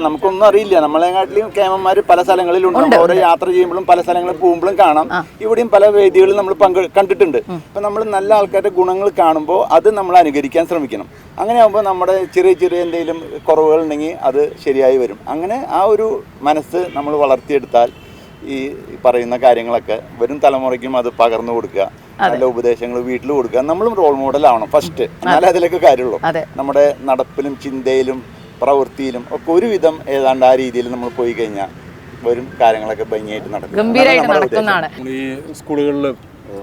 നമുക്കൊന്നും അറിയില്ല. നമ്മളെക്കാട്ടിലും കേമന്മാര് പല സ്ഥലങ്ങളിലും ഉണ്ട്. ഓരോ യാത്ര ചെയ്യുമ്പോഴും പല സ്ഥലങ്ങളിൽ പോകുമ്പോഴും കാണാം. ഇവിടെയും പല വേദികളിൽ നമ്മൾ കണ്ടിട്ടുണ്ട്. അപ്പൊ നമ്മൾ നല്ല ആൾക്കാരുടെ ഗുണങ്ങൾ കാണുമ്പോൾ അത് നമ്മൾ അനുകരിക്കാൻ ശ്രമിക്കണം. അങ്ങനെ ആകുമ്പോൾ നമ്മുടെ ചെറിയ ചെറിയ എന്തെങ്കിലും കുറവുകൾ ഉണ്ടെങ്കിൽ അത് ശരിയായി വരും. അങ്ങനെ ആ ഒരു മനസ്സ് നമ്മൾ വളർത്തിയെടുത്താൽ ഈ പറയുന്ന കാര്യങ്ങളൊക്കെ വരും തലമുറയ്ക്കും അത് പകർന്നു കൊടുക്കുക. നല്ല ഉപദേശങ്ങൾ വീട്ടിൽ കൊടുക്കുക. നമ്മളും റോൾ മോഡലാവണം ഫസ്റ്റ്. എന്നാലേ അതിലൊക്കെ കാര്യമുള്ളൂ. നമ്മുടെ നടപ്പിലും ചിന്തയിലും പ്രവൃത്തിയിലും ഒക്കെ ഒരുവിധം ഏതാണ്ട് ആ രീതിയിൽ നമ്മൾ പോയി കഴിഞ്ഞാൽ വരും കാര്യങ്ങളൊക്കെ ഭംഗിയായിട്ട് നടക്കും. ഈ സ്കൂളുകളിൽ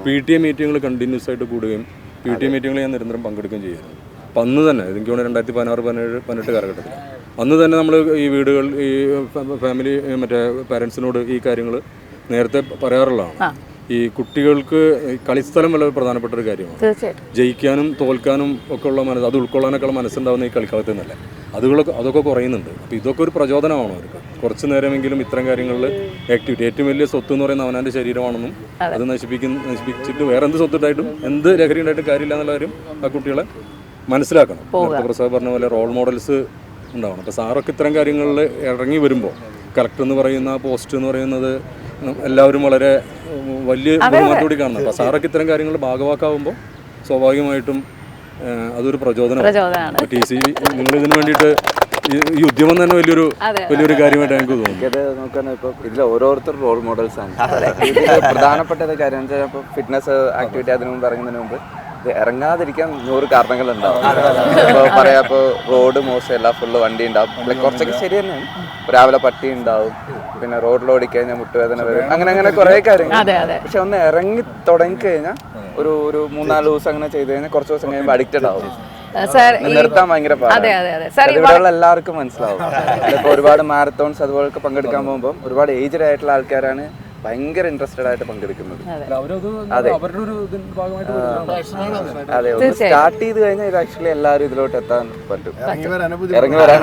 PTA മീറ്റിങ്ങുകൾ കണ്ടിന്യൂസ് ആയിട്ട് കൂടുകയും PTA മീറ്റിങ്ങുകൾ ഞാൻ നിരന്തരം പങ്കെടുക്കുകയും ചെയ്യുന്നു. അപ്പം അന്ന് തന്നെ എനിക്ക് തോന്നുന്നു 2016, 17, 18 കാലഘട്ടത്തിൽ അന്ന് തന്നെ നമ്മൾ ഈ വീടുകൾ ഈ ഫാമിലി മറ്റേ പാരൻസിനോട് ഈ കാര്യങ്ങൾ നേരത്തെ പറയാറുള്ളതാണ്. ഈ കുട്ടികൾക്ക് കളിസ്ഥലം വളരെ പ്രധാനപ്പെട്ട ഒരു കാര്യമാണ്. ജയിക്കാനും തോൽക്കാനും ഒക്കെ ഉള്ള മനസ്സ്, അത് ഉൾക്കൊള്ളാനൊക്കെയുള്ള മനസ്സുണ്ടാവുന്ന ഈ കളിക്കളത്തിൽ നിന്നല്ലേ. അതൊക്കെ കുറയുന്നുണ്ട്. അപ്പോൾ ഇതൊക്കെ ഒരു പ്രചോദനമാണ് അവർക്ക്. കുറച്ച് നേരമെങ്കിലും ഇത്തരം കാര്യങ്ങളിൽ ആക്ടിവിറ്റി. ഏറ്റവും വലിയ സ്വത്ത് എന്ന് പറയുന്നത് അവനവൻ്റെ ശരീരമാണെന്നും അത് നശിപ്പിച്ചിട്ട് വേറെ എന്ത് സ്വത്തിട്ടായിട്ടും എന്ത് ലഹരി ഉണ്ടായിട്ടും കാര്യമില്ല എന്നുള്ള കാര്യം ആ കുട്ടികളെ മനസ്സിലാക്കണം. പ്രസാദ് പറഞ്ഞ പോലെ റോൾ മോഡൽസ് ഉണ്ടാവണം. അപ്പോൾ സാറൊക്കെ ഇത്തരം കാര്യങ്ങളിൽ ഇറങ്ങി വരുമ്പോൾ കലക്ടർ എന്ന് പറയുന്ന പോസ്റ്റ് എന്ന് പറയുന്നത് എല്ലാവരും വളരെ വലിയ ബഹുമാനത്തോടെ കാണുന്നത്. അപ്പോൾ സാറൊക്കെ ഇത്തരം കാര്യങ്ങളിൽ ഭാഗവാക്കാവുമ്പോൾ സ്വാഭാവികമായിട്ടും അതൊരു പ്രചോദനമാണ്. TC നിങ്ങൾ ഇതിനു വേണ്ടിയിട്ട് ഈ ഉദ്യമം തന്നെ വലിയൊരു കാര്യമായിട്ട് എനിക്ക് തോന്നുന്നു. അത് നോക്കാൻ ഇപ്പോൾ ഇതിൽ ഓരോരുത്തർ റോൾ മോഡൽസ് ആണ്. പ്രധാനപ്പെട്ട കാര്യം എന്ന് വെച്ചാൽ ഇപ്പോൾ ഫിറ്റ്നസ് ആക്ടിവിറ്റി അതിനു മുമ്പ് ഇറങ്ങുന്നതിന് മുമ്പ് ഇറങ്ങാതിരിക്കാൻ 100 കാരണങ്ങളുണ്ടാവും. ഇപ്പോൾ പറയാം, ഇപ്പോൾ റോഡ് മോശമല്ല, ഫുള്ള് വണ്ടി ഉണ്ടാവും. കുറച്ചൊക്കെ ശരി തന്നെയാണ്. രാവിലെ പട്ടി ഉണ്ടാവും, പിന്നെ റോഡിൽ ഓടിക്കഴിഞ്ഞാൽ മുട്ടുവേദന വരും, അങ്ങനെ അങ്ങനെ കുറേ കാര്യങ്ങൾ. പക്ഷെ ഒന്ന് ഇറങ്ങി തുടങ്ങി കഴിഞ്ഞാൽ ഒരു 3-4 ദിവസം അങ്ങനെ ചെയ്ത് കഴിഞ്ഞാൽ കുറച്ച് ദിവസം കഴിയുമ്പോൾ അഡിക്റ്റഡ് ആവും. നിർത്താൻ ഭയങ്കര ഇവിടെയുള്ള എല്ലാവർക്കും മനസ്സിലാവും. ഇപ്പൊ ഒരുപാട് മാരത്തോൺസ് അതുപോലൊക്കെ പങ്കെടുക്കാൻ പോകുമ്പോൾ ഒരുപാട് ഏജ്ഡ് ആയിട്ടുള്ള ആൾക്കാരാണ് ഭയങ്കര ഇൻട്രസ്റ്റഡ് ആയിട്ട് പങ്കെടുക്കുന്നത്. അതെ, സ്റ്റാർട്ട് ചെയ്ത് കഴിഞ്ഞാൽ ഇത് ആക്ച്വലി എല്ലാവരും ഇതിലോട്ട് എത്താൻ പറ്റും, ഇറങ്ങി വരാൻ.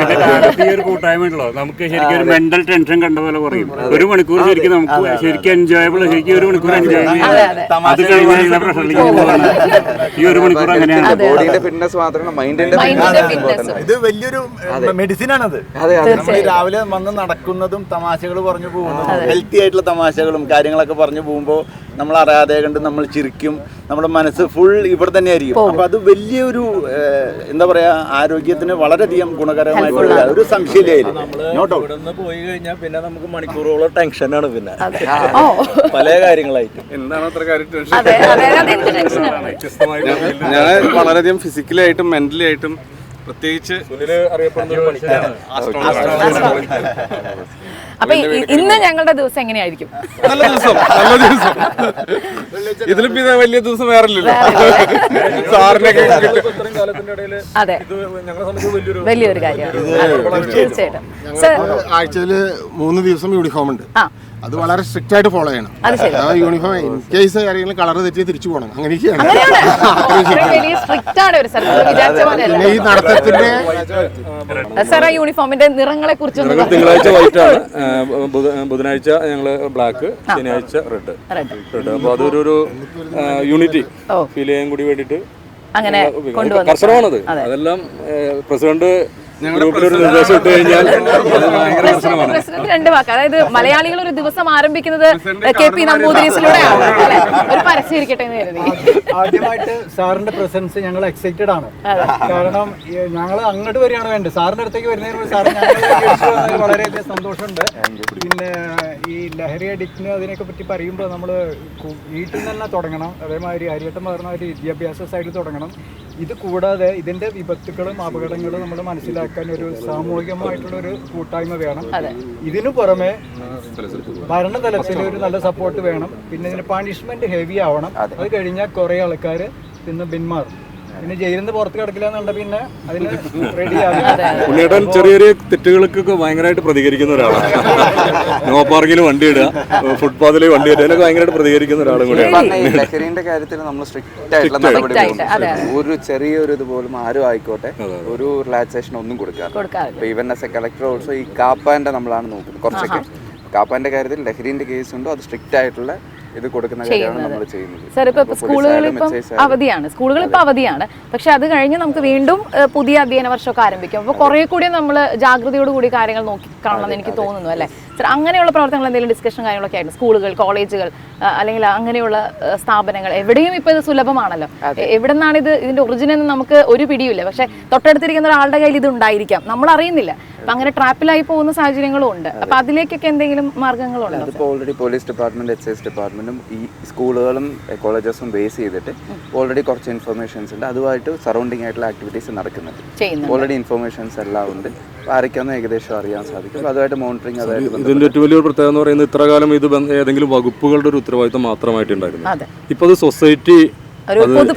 ഈ ഒരു കൂട്ടായ്മ ഉണ്ടല്ലോ, നമുക്ക് ശരിക്കും ഒരു മെന്റൽ ടെൻഷൻ കണ്ട പോലെ കുറയും. 1 മണിക്കൂർ ശരിക്കും നമുക്ക് ശരിക്കും എൻജോയബിൾ, ശരിക്കും 1 മണിക്കൂർ എൻജോയ് ചെയ്യും. അത് കഴിഞ്ഞാൽ പ്രഷറിലേക്ക് പോകുന്നതാണ് ഈ 1 മണിക്കൂർ. അങ്ങനെയാണ് ബോഡിയുടെ ഫിറ്റ്നസ് മാത്രമല്ല മൈൻഡിന്റെ ഇത് വലിയൊരു മെഡിസിൻ ആണത്. നമ്മൾ രാവിലെ വന്ന് നടക്കുന്നതും തമാശകൾ പറഞ്ഞു പോകുന്നതും ഹെൽത്തി ആയിട്ടുള്ള തമാശകളും കാര്യങ്ങളൊക്കെ പറഞ്ഞു പോകുമ്പോൾ നമ്മൾ അറിയാതെ കണ്ട് നമ്മൾ ചിരിക്കും, നമ്മുടെ മനസ്സ് ഫുൾ ഇവിടെ തന്നെ ആയിരിക്കും. അപ്പൊ അത് വലിയൊരു എന്താ പറയാ, ആരോഗ്യത്തിന് വളരെയധികം ഗുണകരമായിട്ടുള്ള ഒരു സംശയമില്ലായിരുന്നു. പോയി കഴിഞ്ഞാൽ പിന്നെ നമുക്ക് മണിക്കൂറോളം ടെൻഷനാണ്, പിന്നെ പല കാര്യങ്ങളായിട്ടും. എന്താണ് അത്ര കാര്യം ഞാൻ വളരെയധികം ഫിസിക്കലായിട്ടും മെന്റലി ആയിട്ടും പ്രത്യേകിച്ച് അപ്പൊ ഇന്ന് ഞങ്ങളുടെ ദിവസം എങ്ങനെയായിരിക്കും? നല്ല ദിവസം, നല്ല ദിവസം. ഇതിലും പിന്നെ വലിയ ദിവസം വേറില്ലല്ലോ. സാറിനൊക്കെ അതെ, വലിയൊരു കാര്യമാണ് തീർച്ചയായിട്ടും. ആഴ്ചയിൽ 3 ദിവസം യൂണിഫോം ഉണ്ട്, അത് വളരെ സ്ട്രിക്റ്റ് ആയിട്ട് ഫോളോ ചെയ്യണം. യൂണിഫോം ഇൻ കേസ് ആരെങ്കിലും കളർ തെറ്റി തിരിച്ചു പോകണം, അങ്ങനെയൊക്കെയാണ്. പിന്നെ ഈ നടത്തത്തിന്റെ യൂണിഫോമിന്റെ നിറങ്ങളെ കുറിച്ച് തിങ്കളാഴ്ച വൈറ്റ് ആണ്, ബുധനാഴ്ച ഞങ്ങള് ബ്ലാക്ക്, ശനിയാഴ്ച റെഡ്. അപ്പൊ അതൊരു യൂണിറ്റി ഫീൽ ചെയ്യാൻ കൂടി വേണ്ടിട്ട് അങ്ങനെ കർശനമാണത്. അതെല്ലാം പ്രസിഡന്റ് ഗ്രൂപ്പിലൊരു നിർദ്ദേശം ഇട്ട് കഴിഞ്ഞാൽ പ്രസിഡന്റ് 2 വാക്ക്, അതായത് മലയാളികൾ ഒരു ദിവസം ആരംഭിക്കുന്നത് KP നമ്പൂതിരീസിലൂടെയാണ്. ഒരു പരസ്യം ഇരിക്കട്ടെ എന്ന് കരുതി. ആദ്യമായിട്ട് സാറിന്റെ പ്രസൻസ് ഞങ്ങൾ എക്സൈറ്റഡ് ആണ്. കാരണം ഞങ്ങൾ അങ്ങോട്ട് വരികയാണ് വേണ്ടത്, സാറിന്റെ അടുത്തേക്ക് വരുന്നതിന് സാർ വളരെയധികം സന്തോഷമുണ്ട്. പിന്നെ ഈ ലഹരി അഡിക്റ്റിന് അതിനെയൊക്കെ പറ്റി പറയുമ്പോൾ നമ്മൾ വീട്ടിൽ നിന്ന് തന്നെ തുടങ്ങണം. അതേമാതിരി അരിയട്ടം പറഞ്ഞ ഒരു വിദ്യാഭ്യാസ സൈഡിൽ തുടങ്ങണം. ഇത് കൂടാതെ ഇതിന്റെ വിപത്തുക്കളും അപകടങ്ങളും നമ്മൾ മനസ്സിലാക്കാൻ ഒരു സാമൂഹികമായിട്ടുള്ള ഒരു കൂട്ടായ്മ വേണം. ഇതിനു പുറമെ ഭരണതലത്തിൽ ഒരു നല്ല സപ്പോർട്ട് വേണം. പിന്നെ ഇതിന് പണിഷ്മെന്റ് ഹെവി ആവണം. അത് കഴിഞ്ഞാൽ കുറെ ആൾക്കാർ പിന്നെ പിന്മാറും. പിന്നെ ജയിലിൽ നിന്ന് പുറത്ത് കിടക്കില്ല എന്നുണ്ട്, പിന്നെ അതിന് റെഡിയാകും. പുള്ളിയേട്ടൻ ചെറിയ ചെറിയ തെറ്റുകൾക്കൊക്കെ ഭയങ്കരമായിട്ട് പ്രതികരിക്കുന്ന ഒരാളാണ്. നോ പാർക്കിൽ വണ്ടി ഇടുക, ഫുട്പാത്തിൽ വണ്ടി ഇടുക, അതിനൊക്കെ ഭയങ്കരമായിട്ട് പ്രതികരിക്കുന്ന ഒരാളും കൂടിയാണ്. ലഹരിന്റെ കാര്യത്തിൽ നമ്മൾ സ്ട്രിക്റ്റ് ആയിട്ടുള്ള നടപടി, ഒരു ചെറിയൊരു ഇതുപോലും ആരും ആയിക്കോട്ടെ ഒരു റിലാക്സേഷൻ ഒന്നും കൊടുക്കാറ്. Even as A collector also ഈ കാപ്പാന്റെ നമ്മളാണ് നോക്കുന്നത്. കുറച്ചൊക്കെ കാപ്പാന്റെ കാര്യത്തിൽ ലഹരിന്റെ കേസ് ഉണ്ടോ അത് സ്ട്രിക്റ്റ് ആയിട്ടുള്ള ഇത് കൊടുക്കുന്ന കാര്യമാണ് നമ്മൾ ചെയ്യുന്നത്. സാർ, ഇപ്പൊ സ്കൂളുകൾ ഇപ്പം അവധിയാണ്, സ്കൂളുകൾ ഇപ്പൊ അവധിയാണ്. പക്ഷെ അത് കഴിഞ്ഞ് നമുക്ക് വീണ്ടും പുതിയ അധ്യയന വർഷമൊക്കെ ആരംഭിക്കും. അപ്പോൾ കുറെ കൂടി നമ്മൾ ജാഗ്രതയോട് കൂടി കാര്യങ്ങൾ നോക്കി കാണണമെന്ന് എനിക്ക് തോന്നുന്നു, അല്ലേ സാർ? അങ്ങനെയുള്ള പ്രവർത്തനങ്ങൾ എന്തെങ്കിലും ഡിസ്കഷൻ കാര്യങ്ങളൊക്കെ ആയിരുന്നു? സ്കൂളുകൾ, കോളേജുകൾ അല്ലെങ്കിൽ അങ്ങനെയുള്ള സ്ഥാപനങ്ങൾ എവിടെയും ഇപ്പൊ ഇത് സുലഭമാണല്ലോ. എവിടെ നിന്നാണ് ഇതിന്റെ ഒറിജിൻ എന്ന് നമുക്ക് ഒരു പിടിയില്ല. പക്ഷെ തൊട്ടടുത്തിരിക്കുന്ന ഒരാളുടെ കയ്യിൽ ഇത് ഉണ്ടായിരിക്കാം, നമ്മൾ അറിയുന്നില്ല. അപ്പൊ അങ്ങനെ ട്രാപ്പിലായി പോകുന്ന സാഹചര്യങ്ങളും ഉണ്ട്. അപ്പൊ അതിലേക്കൊക്കെ എന്തെങ്കിലും മാർഗങ്ങളുണ്ടോ? അതിപ്പോൾ ഓൾറെഡി പോലീസ് ഡിപ്പാർട്ട്മെന്റ്, എക്സൈസ് ഡിപ്പാർട്ട്മെന്റും ഈ സ്കൂളുകളും കോളേജസും ബേസ് ചെയ്തിട്ട് ഓൾറെഡി കുറച്ച് ഇൻഫർമേഷൻസ് ഉണ്ട്. അതുമായിട്ട് സറൗണ്ടിങ് ആയിട്ടുള്ള ആക്ടിവിറ്റീസ് നടക്കുന്നുണ്ട്. ഓൾറെഡി ഇൻഫർമേഷൻസ് എല്ലാം ഉണ്ട്. ആരൊക്കെയാണെന്ന് ഏകദേശം അറിയാൻ സാധിക്കും. അതുമായിട്ട് മോണിറ്ററിങ്, അതായത് ഇതിന്റെ ഏറ്റവും വലിയൊരു പ്രത്യേകത എന്ന് പറയുന്നത് ഇത്ര കാലം ഇത് ഏതെങ്കിലും വകുപ്പുകളുടെ ഒരു ഉത്തരവാദിത്തം മാത്രമായിട്ടുണ്ടായിരുന്നു. ഇപ്പൊ അത് സൊസൈറ്റി പൊതു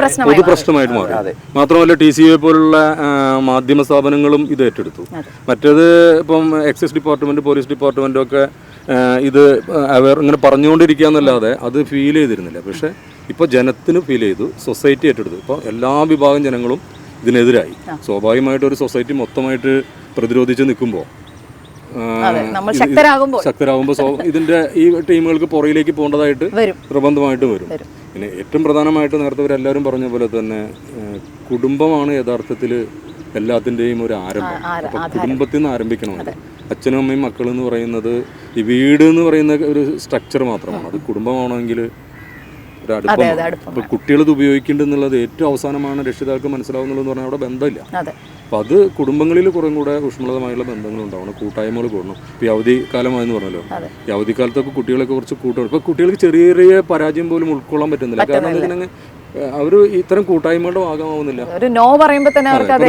പ്രശ്നമായിട്ട് മാറി. മാത്രമല്ല TCA പോലുള്ള മാധ്യമ സ്ഥാപനങ്ങളും ഇത് ഏറ്റെടുത്തു. മറ്റേത് ഇപ്പം എക്സൈസ് ഡിപ്പാർട്ട്മെന്റ്, പോലീസ് ഡിപ്പാർട്ട്മെന്റും ഒക്കെ ഇത് ഇങ്ങനെ പറഞ്ഞുകൊണ്ടിരിക്കുക എന്നല്ലാതെ അത് ഫീൽ ചെയ്തിരുന്നില്ല. പക്ഷെ ഇപ്പോൾ ജനത്തിന് ഫീൽ ചെയ്തു, സൊസൈറ്റി ഏറ്റെടുത്തു. ഇപ്പോൾ എല്ലാ വിഭാഗം ജനങ്ങളും ഇതിനെതിരായി. സ്വാഭാവികമായിട്ട് ഒരു സൊസൈറ്റി മൊത്തമായിട്ട് പ്രതിരോധിച്ച് നിൽക്കുമ്പോൾ, ശക്തരാകുമ്പോൾ ഇതിന്റെ ഈ ടീമുകൾക്ക് പുറകിലേക്ക് പോകേണ്ടതായിട്ട് നിർബന്ധമായിട്ടും വരും. പിന്നെ ഏറ്റവും പ്രധാനമായിട്ട് നേരത്തെ ഇവരെല്ലാവരും പറഞ്ഞ പോലെ തന്നെ കുടുംബമാണ് യഥാർത്ഥത്തിൽ എല്ലാത്തിൻ്റെയും ഒരു ആരംഭം. അപ്പോൾ കുടുംബത്തിൽ നിന്ന് ആരംഭിക്കണമല്ലോ. അച്ഛനും അമ്മയും മക്കൾ എന്ന് പറയുന്നത് ഈ വീട് എന്ന് പറയുന്ന ഒരു സ്ട്രക്ചർ മാത്രമാണ്. അത് കുടുംബമാണെങ്കിൽ ഒരു അടുപ്പം. അപ്പോൾ കുട്ടികൾ ഇത് ഉപയോഗിക്കേണ്ടതെന്നുള്ളത് ഏറ്റവും അവസാനമാണ് രക്ഷിതാക്കൾക്ക് മനസ്സിലാവുന്നുള്ളതെന്ന് പറഞ്ഞാൽ അവിടെ ബന്ധമില്ല. അപ്പോൾ അത് കുടുംബങ്ങളിൽ കുറേ കൂടെ ഊഷ്മളതമായുള്ള ബന്ധങ്ങൾ ഉണ്ടാവണം, കൂട്ടായ്മകൾ കൂടണം. ഇപ്പോൾ ഈ അവധിക്കാലമായെന്ന് പറഞ്ഞല്ലോ, ഈ അവധിക്കാലത്തൊക്കെ കുട്ടികളൊക്കെ കുറച്ച് കൂട്ടണം. ഇപ്പോൾ കുട്ടികൾക്ക് ചെറിയ ചെറിയ പരാജയം പോലും ഉൾക്കൊള്ളാൻ പറ്റുന്നില്ല. കാരണം അവർ ഇത്തരം കൂട്ടായ്മകളുടെ ഭാഗമാവുന്നില്ല.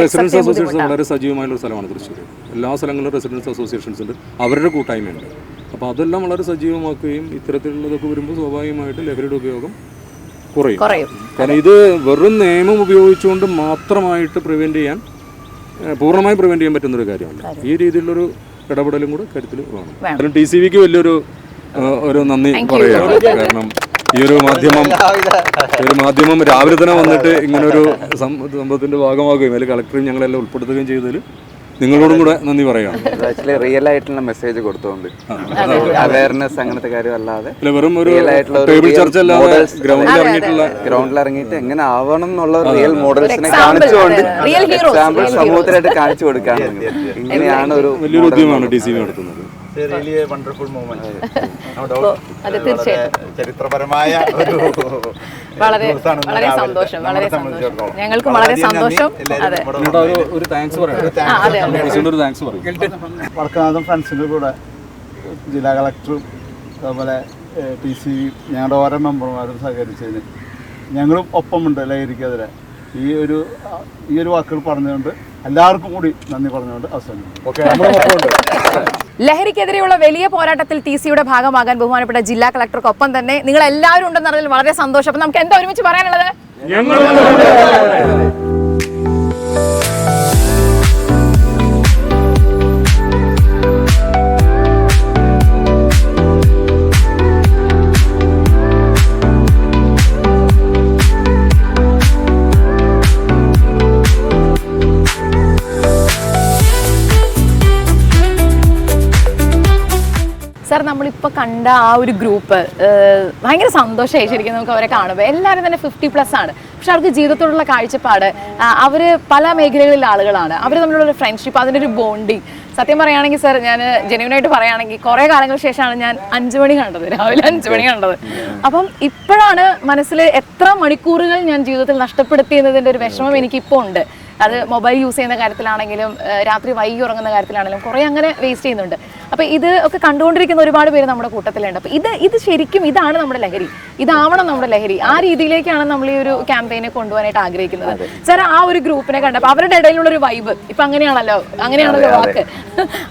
റെസിഡൻസ് അസോസിയേഷൻ വളരെ സജീവമായുള്ള സ്ഥലമാണ് തൃശ്ശൂർ. എല്ലാ സ്ഥലങ്ങളിലും റെസിഡൻസ് അസോസിയേഷൻസ് ഉണ്ട്, അവരുടെ കൂട്ടായ്മയുണ്ട്. അപ്പോൾ അതെല്ലാം വളരെ സജീവമാക്കുകയും ഇത്തരത്തിലുള്ളതൊക്കെ വരുമ്പോൾ സ്വാഭാവികമായിട്ട് ലഹരിയുടെ ഉപയോഗം കുറയും. കാരണം ഇത് വെറും നിയമം ഉപയോഗിച്ചുകൊണ്ട് മാത്രമായിട്ട് പൂർണ്ണമായി പ്രിവെൻറ്റ് ചെയ്യാൻ പറ്റുന്നൊരു കാര്യമല്ല. ഈ രീതിയിലുള്ളൊരു ഇടപെടലും കൂടെ കാര്യത്തിൽ വേണം. കാരണം TCVക്ക് വലിയൊരു നന്ദി പറയുകയാണ്. കാരണം ഈ ഒരു മാധ്യമം രാവിലെ തന്നെ വന്നിട്ട് ഇങ്ങനൊരു സംഭവത്തിൻ്റെ ഭാഗമാകുകയും അതിൽ കളക്ടറും ഞങ്ങളെല്ലാം ഉൾപ്പെടുത്തുകയും ചെയ്തതിൽ നിങ്ങളോടും കൂടെ നന്ദി പറയുകയാണ്. ആക്ച്വലി റിയൽ ആയിട്ടുള്ള മെസ്സേജ് കൊടുത്തോണ്ട് അവയർനെസ് അങ്ങനത്തെ കാര്യം അല്ലാതെ വെറും ഒരു ടേബിൾ ചർച്ച അല്ലാതെ ഗ്രൗണ്ടിൽ ഇറങ്ങിയിട്ട് എങ്ങനെ ആവണം എന്നുള്ള റിയൽ മോഡൽസിനെ കാണിച്ചുകൊണ്ട് എക്സാമ്പിൾ സമൂഹത്തിലായിട്ട് കാണിച്ചു കൊടുക്കാൻ ഇങ്ങനെയാണ് ഒരു വലിയൊരു ഉദ്യമമാണ് TCV നടത്തുന്നത്. ചരിത്രപരമായ വളരെ വളരെ സന്തോഷം, വളരെ സന്തോഷം. ഞങ്ങൾക്കും വളരെ സന്തോഷം. അതെ, ഒരു താങ്ക്സ് പറയാം. വടക്കനാഥൻ ഫ്രണ്ട്സിൻ്റെ കൂടെ ജില്ലാ കളക്ടറും അതുപോലെ TCV ഞങ്ങളുടെ ഓരോ മെമ്പർമാരും സഹകരിച്ചതിന് ഞങ്ങളും ഒപ്പമുണ്ട് ലഹരിക്കെതിരെ. ഈ ഒരു വാക്കുകൾ പറഞ്ഞുകൊണ്ട് എല്ലാവർക്കും കൂടി നന്ദി പറഞ്ഞുകൊണ്ട് അവസാനിക്കും. ലഹരിക്കെതിരെയുള്ള വലിയ പോരാട്ടത്തിൽ TCയുടെ ഭാഗമാകാൻ ബഹുമാനപ്പെട്ട ജില്ലാ കളക്ടർക്കൊപ്പം തന്നെ നിങ്ങൾ എല്ലാവരും ഉണ്ടെന്ന് അറിഞ്ഞാൽ വളരെ സന്തോഷം. അപ്പം നമുക്ക് എന്താ ഒരുമിച്ച് പറയാനുള്ളത്? സാർ, നമ്മളിപ്പോൾ കണ്ട ആ ഒരു ഗ്രൂപ്പ് ഭയങ്കര സന്തോഷമായി ശരിക്കും നമുക്ക് അവരെ കാണുമ്പോൾ. എല്ലാവരും തന്നെ 50+ ആണ്. പക്ഷെ അവർക്ക് ജീവിതത്തോടുള്ള കാഴ്ചപ്പാട്, അവർ പല മേഖലകളിലുള്ള ആളുകളാണ്. അവർ തമ്മിലുള്ള ഒരു ഫ്രണ്ട്ഷിപ്പ്, അതിൻ്റെ ഒരു ബോണ്ടിങ്. സത്യം പറയുകയാണെങ്കിൽ സാർ, ഞാൻ ജെന്യൂനായിട്ട് പറയുകയാണെങ്കിൽ കുറേ കാലങ്ങൾക്ക് ശേഷമാണ് ഞാൻ 5 മണി കണ്ടത്, രാവിലെ 5 മണി കണ്ടത്. അപ്പം ഇപ്പോഴാണ് മനസ്സിൽ എത്ര മണിക്കൂറുകൾ ഞാൻ ജീവിതത്തിൽ നഷ്ടപ്പെടുത്തിയെന്നതിൻ്റെ ഒരു വിഷമം എനിക്കിപ്പോൾ ഉണ്ട്. അത് മൊബൈൽ യൂസ് ചെയ്യുന്ന കാര്യത്തിലാണെങ്കിലും രാത്രി വൈകി ഉറങ്ങുന്ന കാര്യത്തിലാണെങ്കിലും കുറേ അങ്ങനെ വേസ്റ്റ് ചെയ്യുന്നുണ്ട്. അപ്പോൾ ഇത് ഒക്കെ കണ്ടുകൊണ്ടിരിക്കുന്ന ഒരുപാട് പേര് നമ്മുടെ കൂട്ടത്തിലുണ്ട്. അപ്പോൾ ഇത് ശരിക്കും ഇതാണ് നമ്മുടെ ലഹരി, ഇതാവണം നമ്മുടെ ലഹരി. ആ രീതിയിലേക്കാണ് നമ്മൾ ഈ ഒരു ക്യാമ്പയിനെ കൊണ്ടുപോകാനായിട്ട് ആഗ്രഹിക്കുന്നത്. സാർ, ആ ഒരു ഗ്രൂപ്പിനെ കണ്ടപ്പോൾ അവരുടെ ഇടയിലുള്ള ഒരു വൈബ് ഇപ്പം അങ്ങനെയാണല്ലോ വാക്ക്,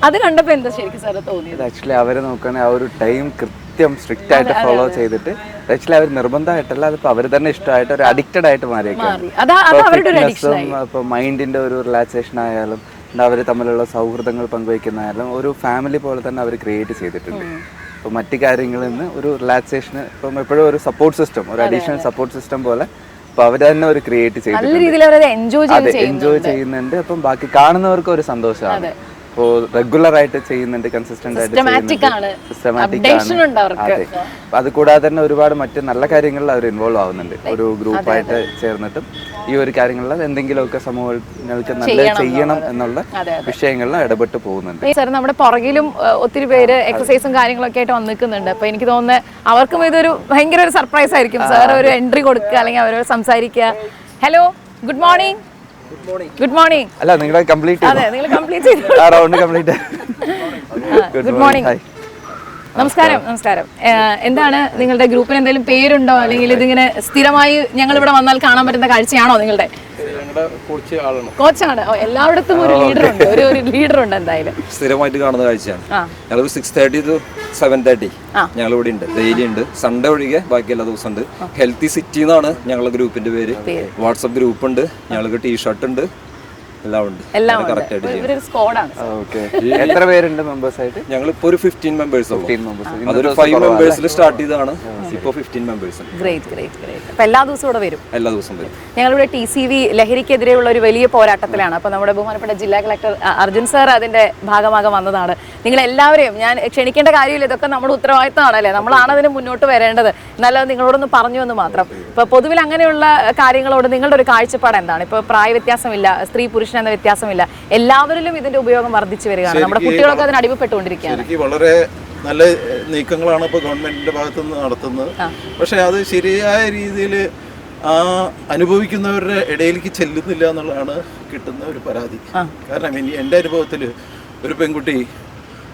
അത് കണ്ടപ്പോൾ എന്താ ശരിക്കും സാർ തോന്നിയത്? ആക്ച്വലി അവരെ നോക്കുകയാണെങ്കിൽ ആ ഒരു ടൈം സ്ട്രിക്റ്റ് ആയിട്ട് ഫോളോ ചെയ്തിട്ട് ആക്ച്വലി അവർ നിർബന്ധമായിട്ടല്ല, അതിപ്പോൾ അവർ തന്നെ ഇഷ്ടമായിട്ട് ഒരു അഡിക്റ്റഡ് ആയിട്ട് മാറിയേക്കാണ്. ഇപ്പോൾ മൈൻഡിന്റെ ഒരു റിലാക്സേഷൻ ആയാലും അവർ തമ്മിലുള്ള സൗഹൃദങ്ങൾ പങ്കുവയ്ക്കുന്നതായാലും ഒരു ഫാമിലി പോലെ തന്നെ അവർ ക്രിയേറ്റ് ചെയ്തിട്ടുണ്ട്. ഇപ്പോൾ മറ്റു കാര്യങ്ങളിൽ നിന്ന് ഒരു റിലാക്സേഷന് ഇപ്പം എപ്പോഴും ഒരു സപ്പോർട്ട് സിസ്റ്റം, ഒരു അഡീഷണൽ സപ്പോർട്ട് സിസ്റ്റം പോലെ ഇപ്പം അവർ തന്നെ ഒരു ക്രിയേറ്റ് ചെയ്തിട്ടുണ്ട്. എൻജോയ് ചെയ്യുന്നുണ്ട്. അപ്പം ബാക്കി കാണുന്നവർക്ക് ഒരു സന്തോഷമാണ്. ഇപ്പോൾ റെഗുലർ ആയിട്ട് ചെയ്യുന്നുണ്ട്, കൺസിസ്റ്റന്റ് ആയിട്ട് സിസ്റ്റമാറ്റിക് ആണ്. അതെ, അത് കൂടാതെ തന്നെ ഒരുപാട് മറ്റ് നല്ല കാര്യങ്ങളിൽ അവർ ഇൻവോൾവ് ആവുന്നുണ്ട്. ഒരു ഗ്രൂപ്പായിട്ട് ചേർന്നിട്ടും ഈ ഒരു കാര്യങ്ങളിൽ എന്തെങ്കിലുമൊക്കെ സമൂഹങ്ങൾക്ക് നല്ല ചെയ്യണം എന്നുള്ള വിഷയങ്ങളിൽ ഇടപെട്ട് പോകുന്നുണ്ട്. സാർ, നമ്മുടെ പുറകിലും ഒത്തിരി പേര് എക്സസൈസും കാര്യങ്ങളൊക്കെ ആയിട്ട് വന്ന് നിൽക്കുന്നുണ്ട്. അപ്പോൾ എനിക്ക് തോന്നുന്നത് അവർക്കും ഇതൊരു ഭയങ്കര ഒരു സർപ്രൈസ് ആയിരിക്കും. സാർ ഒരു എൻട്രി കൊടുക്കുക, അല്ലെങ്കിൽ അവരോട് സംസാരിക്കുക. Hello, good morning. Good morning. അല്ല, നിങ്ങൾ കംപ്ലീറ്റ് ഗുഡ് മോർണിംഗ്. നമസ്കാരം. എന്താണ് നിങ്ങളുടെ ഗ്രൂപ്പിന് എന്തെങ്കിലും പേരുണ്ടോ, അല്ലെങ്കിൽ ഇതിങ്ങനെ സ്ഥിരമായി ഞങ്ങൾ ഇവിടെ വന്നാൽ കാണാൻ പറ്റുന്ന കാഴ്ചയാണോ നിങ്ങളുടെ? കോച്ചാണ്. എല്ലായിടത്തും ഒരു ലീഡർ ഉണ്ട്. എന്തായാലും സ്ഥിരമായിട്ട് കാണുന്ന കാഴ്ചയാണ്. ഞങ്ങൾ 6:30 to 7:30 ഞങ്ങൾ ഇവിടെ ഉണ്ട്, ഡെയിലി ഉണ്ട്. സൺഡേ ഒഴികെ ബാക്കി എല്ലാ ദിവസം ഉണ്ട്. ഹെൽത്തി സിറ്റി എന്നാണ് ഞങ്ങളുടെ ഗ്രൂപ്പിന്റെ പേര്. വാട്സപ്പ് ഗ്രൂപ്പ് ഉണ്ട്, ഞങ്ങൾക്ക് ടീഷർട്ട് ഉണ്ട്, എല്ലാം ഉണ്ട്. എത്ര പേരുണ്ട് മെമ്പേഴ്സ് ആയിട്ട്? ഞങ്ങൾ ഇപ്പോൾ ഒരു 15 മെമ്പേഴ്സ്. അതൊരു 5 മെമ്പേഴ്സിൽ സ്റ്റാർട്ട് ചെയ്തതാണ്, ഇപ്പോൾ 15 മെമ്പേഴ്സ്. എല്ലാ ദിവസവും ഇവിടെ വരും. എല്ലാ ദിവസവും വരും. ഞങ്ങളിവിടെ TCV ലഹരിക്കെതിരെയുള്ള ഒരു വലിയ പോരാട്ടത്തിലാണ്. അപ്പോൾ നമ്മുടെ ബഹുമാനപ്പെട്ട ജില്ലാ കളക്ടർ അർജുൻ സാർ അതിന്റെ ഭാഗമാകാൻ വന്നതാണ്. നിങ്ങൾ എല്ലാവരെയും ഞാൻ ക്ഷണിക്കേണ്ട കാര്യമില്ല, ഇതൊക്കെ നമ്മുടെ ഉത്തരവാദിത്തമാണല്ലേ, നമ്മളാണ് അതിന് മുന്നോട്ട് വരേണ്ടത്. എന്നാലും നിങ്ങളോടൊന്ന് പറഞ്ഞു എന്ന് മാത്രം. ഇപ്പോൾ പൊതുവിൽ അങ്ങനെയുള്ള കാര്യങ്ങളോട് നിങ്ങളുടെ ഒരു കാഴ്ചപ്പാട് എന്താണ്? ഇപ്പോൾ പ്രായ വ്യത്യാസമില്ല, സ്ത്രീ പുരുഷൻ എന്ന വ്യത്യാസമില്ല, എല്ലാവരിലും ഇതിന്റെ ഉപയോഗം വർദ്ധിച്ചു വരികയാണ്. നമ്മുടെ കുട്ടികളൊക്കെ അതിന് അടിമപ്പെട്ടുകൊണ്ടിരിക്കുകയാണ്. വളരെ നല്ല നീക്കങ്ങളാണ് ഇപ്പോൾ ഗവൺമെന്റിന്റെ ഭാഗത്തു നിന്ന് നടത്തുന്നത്. പക്ഷെ അത് ശരിയായ രീതിയിൽ അനുഭവിക്കുന്നവരുടെ ഇടയിലേക്ക് ചെല്ലുന്നില്ല എന്നുള്ളതാണ് കിട്ടുന്ന ഒരു പരാതി. കാരണം എൻ്റെ അനുഭവത്തിൽ ഒരു പെൺകുട്ടി,